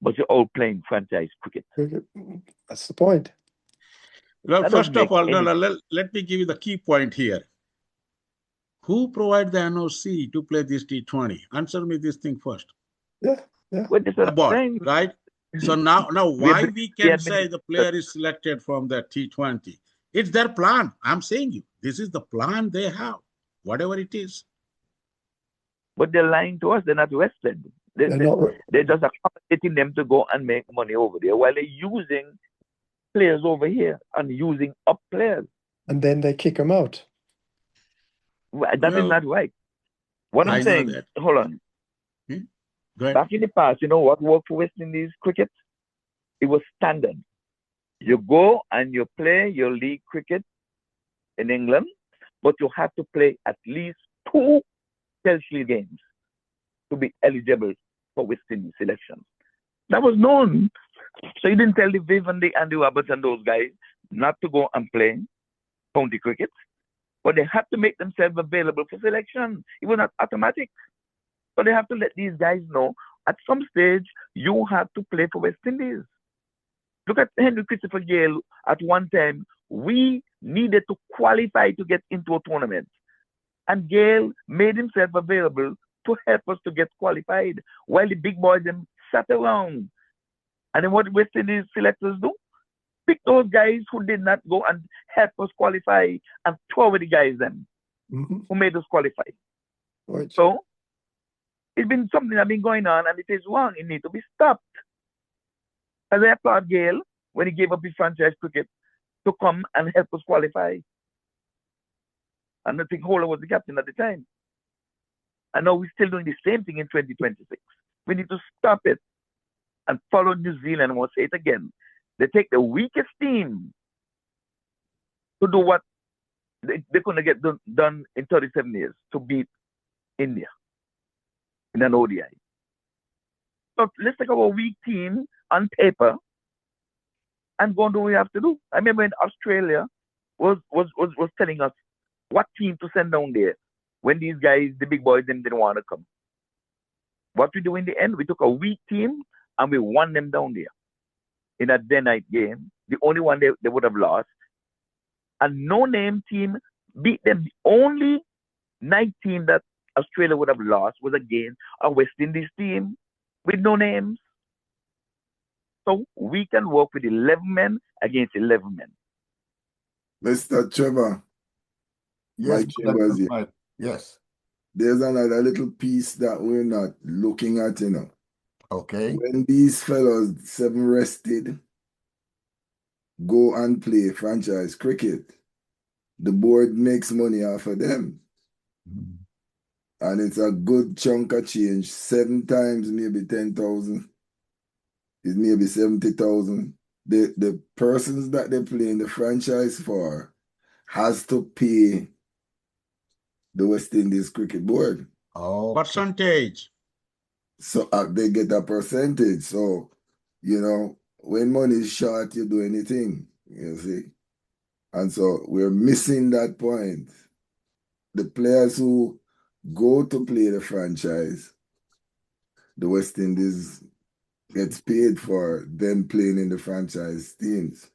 C: but you're all playing franchise cricket?
H: That's the point.
B: Well,
C: That
B: first
C: doesn't
B: of all,
C: make any-
B: let me give you the key point here. Who provide the NOC to play this T20? Answer me this thing first.
H: Yeah.
C: Well, this is
B: The board,
C: thing.
B: right? So now why we can say the player is selected from the T20? It's their plan. I'm saying you, this is the plan they have, whatever it is.
C: But they're lying to us. They're not rested. They're just accommodating them to go and make money over there while they're using players over here and using up players.
H: And then they kick them out.
C: That is not right. What I'm saying, hold on.
B: Go ahead.
C: Back in the past, you know what worked for West Indies cricket? It was standard. You go and you play your league cricket in England, but you have to play at least 2 Test Shield games to be eligible for West Indies selection. That was known. So you didn't tell the Viv and the Andy Roberts and those guys not to go and play county cricket, but they have to make themselves available for selection. It was not automatic. So they have to let these guys know at some stage you have to play for West Indies. Look at Henry Christopher Gale. At one time, we needed to qualify to get into a tournament. And Gale made himself available to help us to get qualified while the big boys them sat around. And then what West Indies selectors do? Pick those guys who did not go and help us qualify and throw away the guys then who made us qualify.
H: Right.
C: So it's been something that's been going on and it is wrong. It needs to be stopped. As I applaud Gale when he gave up his franchise cricket to come and help us qualify. And I think Holder was the captain at the time. And now we're still doing the same thing in 2026. We need to stop it and follow New Zealand. I will say it again. They take the weakest team to do what they couldn't get done in 37 years to beat India in an ODI. So let's take our weak team on paper and go and do what we have to do. I remember in Australia was telling us what team to send down there when these guys, the big boys, them didn't want to come. What we do in the end, we took a weak team and we won them down there in a day-night game, the only one they would have lost. A no-name team beat them. The only night team that Australia would have lost was against a West Indies team with no names. So we can work with 11 men against 11 men.
D: Mr. Trevor,
A: Yes,
D: Mike Chambers here.
A: Mike. Yes.
D: There's another little piece that we're not looking at, you know.
A: Okay.
D: When these fellows, 7 rested, go and play franchise cricket, the board makes money off of them. And it's a good chunk of change. 7 times maybe 10,000. It's maybe 70,000. The persons that they play in the franchise for has to pay the West Indies Cricket Board.
A: Oh,
B: Percentage.
D: So they get a percentage. So, you know, when money is short, you do anything, you see. And so we're missing that point. The players who go to play the franchise, the West Indies gets paid for them playing in the franchise teams.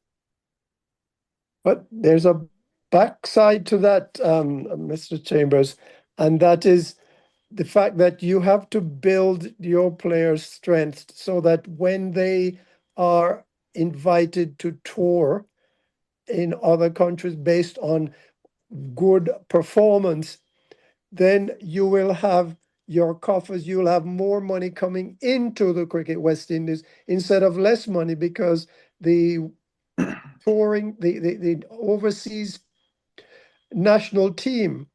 H: But there's a backside to that, Mr. Chambers, and that is the fact that you have to build your players' strength so that when they are invited to tour in other countries based on good performance, then you will have your coffers, you'll have more money coming into the cricket West Indies instead of less money, because the touring, the overseas national team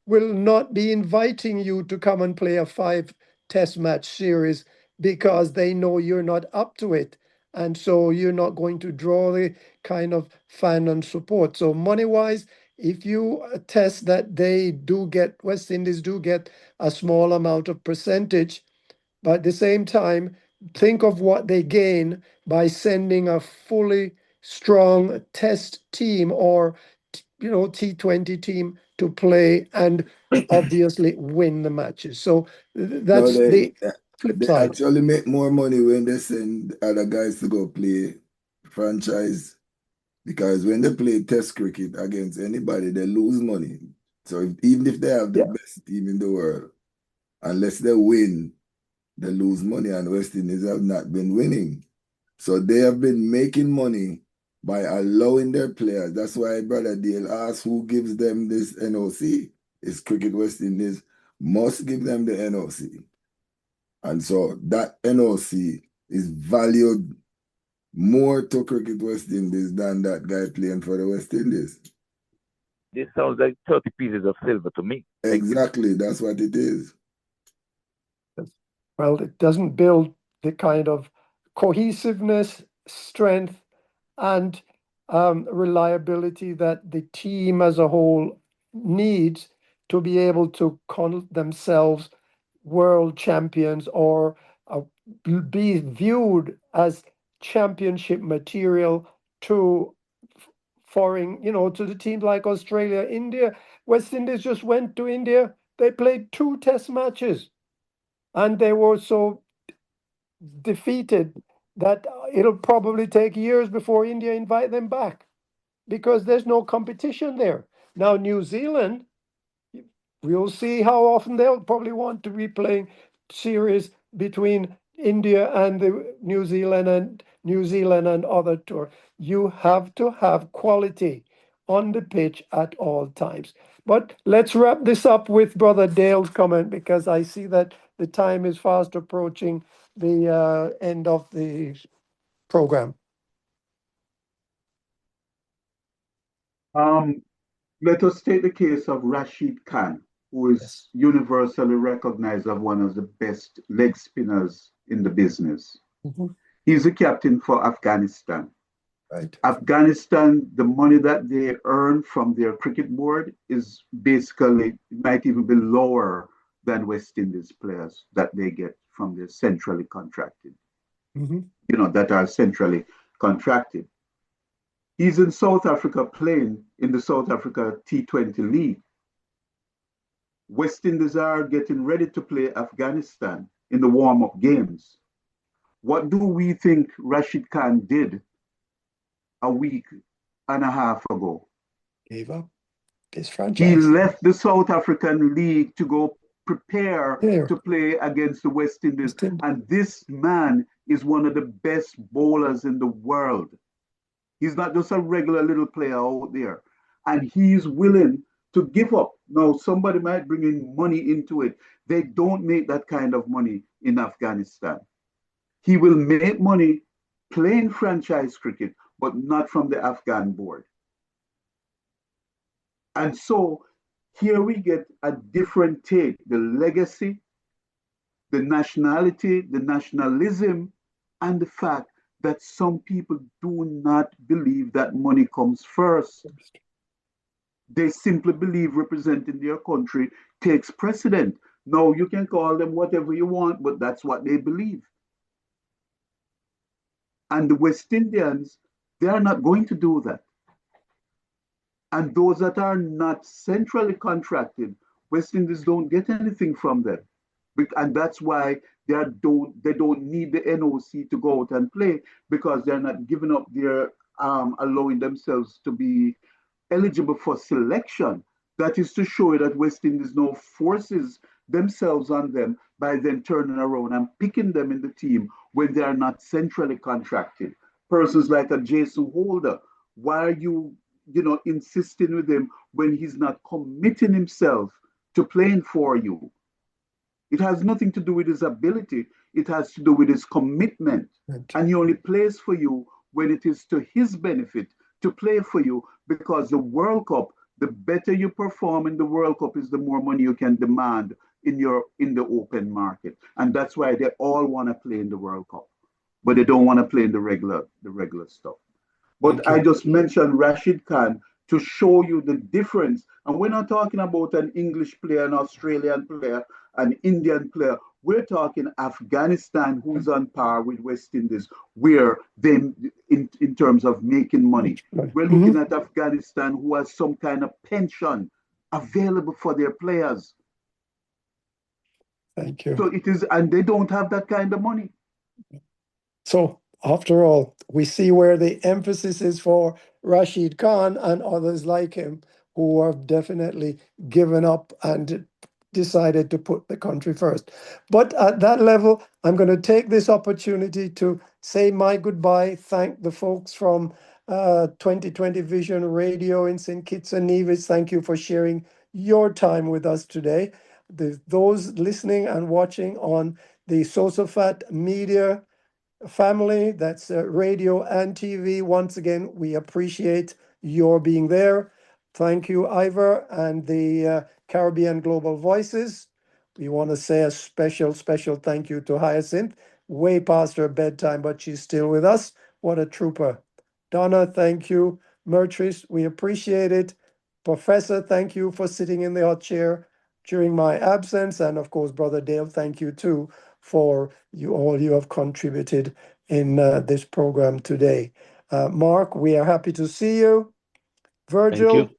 H: will not be inviting you to come and play a 5 test match series because they know you're not up to it. And so you're not going to draw the kind of fan and support. So money-wise, if you attest that they do get, West Indies do get a small amount of percentage, but at the same time, think of what they gain by sending a fully strong test team or T20 team to play and obviously win the matches. So
D: No,
H: that's the flip
D: they
H: side.
D: actually make more money when they send other guys to go play franchise, because when they play test cricket against anybody, they lose money. So even if they have the
H: Yeah.
D: best team in the world, unless they win, they lose money, and West Indies have not been winning. So they have been making money by allowing their players. That's why Brother Dale asked who gives them this NOC. It's Cricket West Indies must give them the NOC. And so that NOC is valued more to Cricket West Indies than that guy playing for the West Indies.
C: This sounds like 30 pieces of silver to me.
D: Exactly, that's what it is.
H: Well, it doesn't build the kind of cohesiveness, strength, and reliability that the team as a whole needs to be able to call themselves world champions or be viewed as championship material to foreign, to the teams like Australia, India. West Indies just went to India. They played 2 test matches and they were so defeated that it'll probably take years before India invite them back because there's no competition there. Now, New Zealand, we'll see how often they'll probably want to be playing series between India and the New Zealand and other tour. You have to have quality on the pitch at all times. But let's wrap this up with Brother Dale's comment, because I see that the time is fast approaching the end of the program.
F: Let us take the case of Rashid Khan, who is universally recognized as one of the best leg spinners in the business.
H: Mhm.
F: He's the captain for Afghanistan.
H: Right.
F: Afghanistan, the money that they earn from their cricket board is basically, might even be lower than West Indies players that they get from their centrally contracted,
H: Mhm.
F: that are centrally contracted. He's in South Africa playing in the South Africa T20 League. West Indies are getting ready to play Afghanistan in the warm-up games. What do we think Rashid Khan did a week and a half ago?
H: Gave up his
F: He
H: franchise.
F: left the South African League to go prepare
H: There.
F: to play against the West Indies.
H: West Indies.
F: And this man is one of the best bowlers in the world. He's not just a regular little player out there. And he's willing to give up. Now, somebody might bring in money into it. They don't make that kind of money in Afghanistan. He will make money playing franchise cricket, but not from the Afghan board. And so here we get a different take. The legacy, the nationality, the nationalism, and the fact that some people do not believe that money comes first. They simply believe representing their country takes precedent. Now, you can call them whatever you want, but that's what they believe. And the West Indians, they are not going to do that. And those that are not centrally contracted, West Indies don't get anything from them. And that's why they don't need the NOC to go out and play, because they're not giving up their allowing themselves to be eligible for selection. That is to show you that West Indies now forces themselves on them by then turning around and picking them in the team when they are not centrally contracted. Persons like a Jason Holder, why are you insisting with him when he's not committing himself to playing for you? It has nothing to do with his ability. It has to do with his commitment. And he only plays for you when it is to his benefit to play for you, because the World Cup, the better you perform in the World Cup is the more money you can demand in the open market. And that's why they all want to play in the World Cup, but they don't want to play in the regular stuff. But I just mentioned Rashid Khan to show you the difference. And we're not talking about an English player, an Australian player, an Indian player. We're talking Afghanistan, who's on par with West Indies, where they, in terms of making money. We're looking at Afghanistan, who has some kind of pension available for their players.
H: Thank you.
F: So it is, and they don't have that kind of money.
H: So after all, we see where the emphasis is for Rashid Khan and others like him who have definitely given up and decided to put the country first. But at that level, I'm going to take this opportunity to say my goodbye, thank the folks from 2020 Vision Radio in St. Kitts and Nevis. Thank you for sharing your time with us today. Those listening and watching on the SosoFat Media family, that's radio and TV. Once again, we appreciate your being there. Thank you, Ivor, and the Caribbean Global Voices. We want to say a special thank you to Hyacinth, way past her bedtime, but she's still with us. What a trooper. Donna, thank you. Mertrice, we appreciate it. Professor, thank you for sitting in the hot chair during my absence. And of course, Brother Dale, thank you too for all you have contributed in this program today. Mark, we are happy to see you. Virgil,
I: Thank you.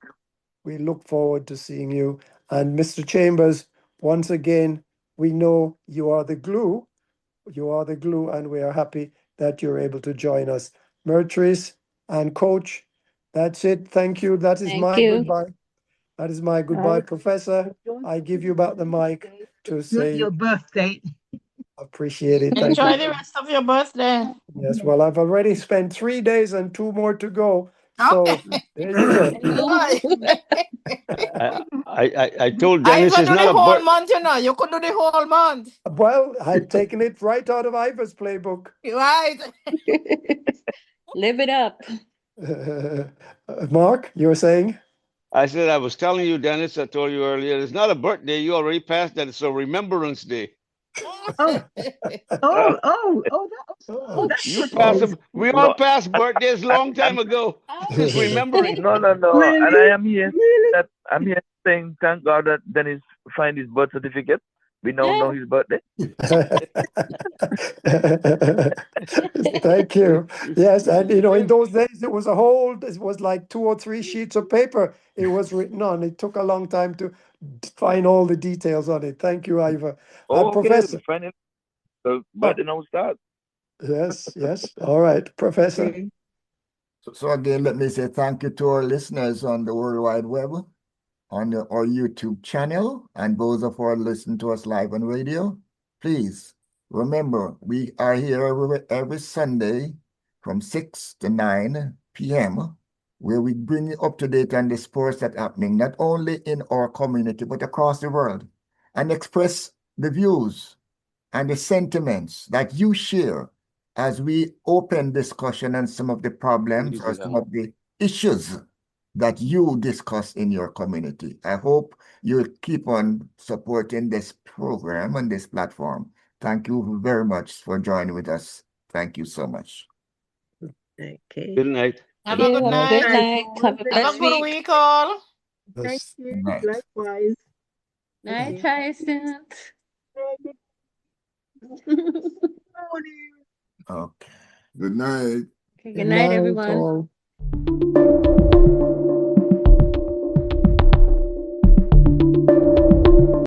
H: we look forward to seeing you. And Mr. Chambers, once again, we know you are the glue. You are the glue, and we are happy that you're able to join us. Mertrice and Coach, that's it. Thank you. That is my goodbye. That is my goodbye. Professor, I give you back the mic to say
J: your birthday.
H: Appreciate it. Thank
E: Enjoy
H: you.
E: the rest of your birthday.
H: Yes, well, I've already spent 3 days and 2 more to go. So there you go.
I: I told
E: I
I: Dennis
E: even
I: it's
E: do
I: not
E: the
I: a
E: whole
I: birth.
E: month, you know. You could do the whole month.
H: Well, I've taken it right out of Ivor's playbook.
E: Right.
K: Live it up.
H: Mark, you were saying?
I: I said I was telling you, Dennis. I told you earlier. It's not a birthday. You already passed that. It's a Remembrance Day.
J: That's
I: You
J: good.
I: passed. We all passed birthdays long time ago. Just remembering.
C: No.
J: Really?
C: And I am here.
J: Really?
C: I'm here saying thank God that Dennis find his birth certificate. We now know his birthday.
H: Thank you. Yes, and you know, in those days it was like 2 or 3 sheets of paper it was written on. It took a long time to find all the details on it. Thank you, Ivor. Professor.
C: Find it. The birthday now starts.
H: Yes. All right, Professor.
A: So again, let me say thank you to our listeners on the World Wide Web, on our YouTube channel, and those of our listening to us live on radio. Please remember, we are here every Sunday from 6 to 9 p.m., where we bring you up to date on the sports that are happening, not only in our community, but across the world, and express the views and the sentiments that you share as we open discussion on some of the problems or some of the issues that you discuss in your community. I hope you'll keep on supporting this program and this platform. Thank you very much for joining with us. Thank you so much.
J: Okay.
I: Good night.
E: Have a good night.
K: Good night. Have a
E: Have a good week, all.
J: Thank you.
A: Night.
J: Likewise.
K: Night, Hyacinth.
A: Okay.
D: Good night.
K: Good night, everyone.
H: All.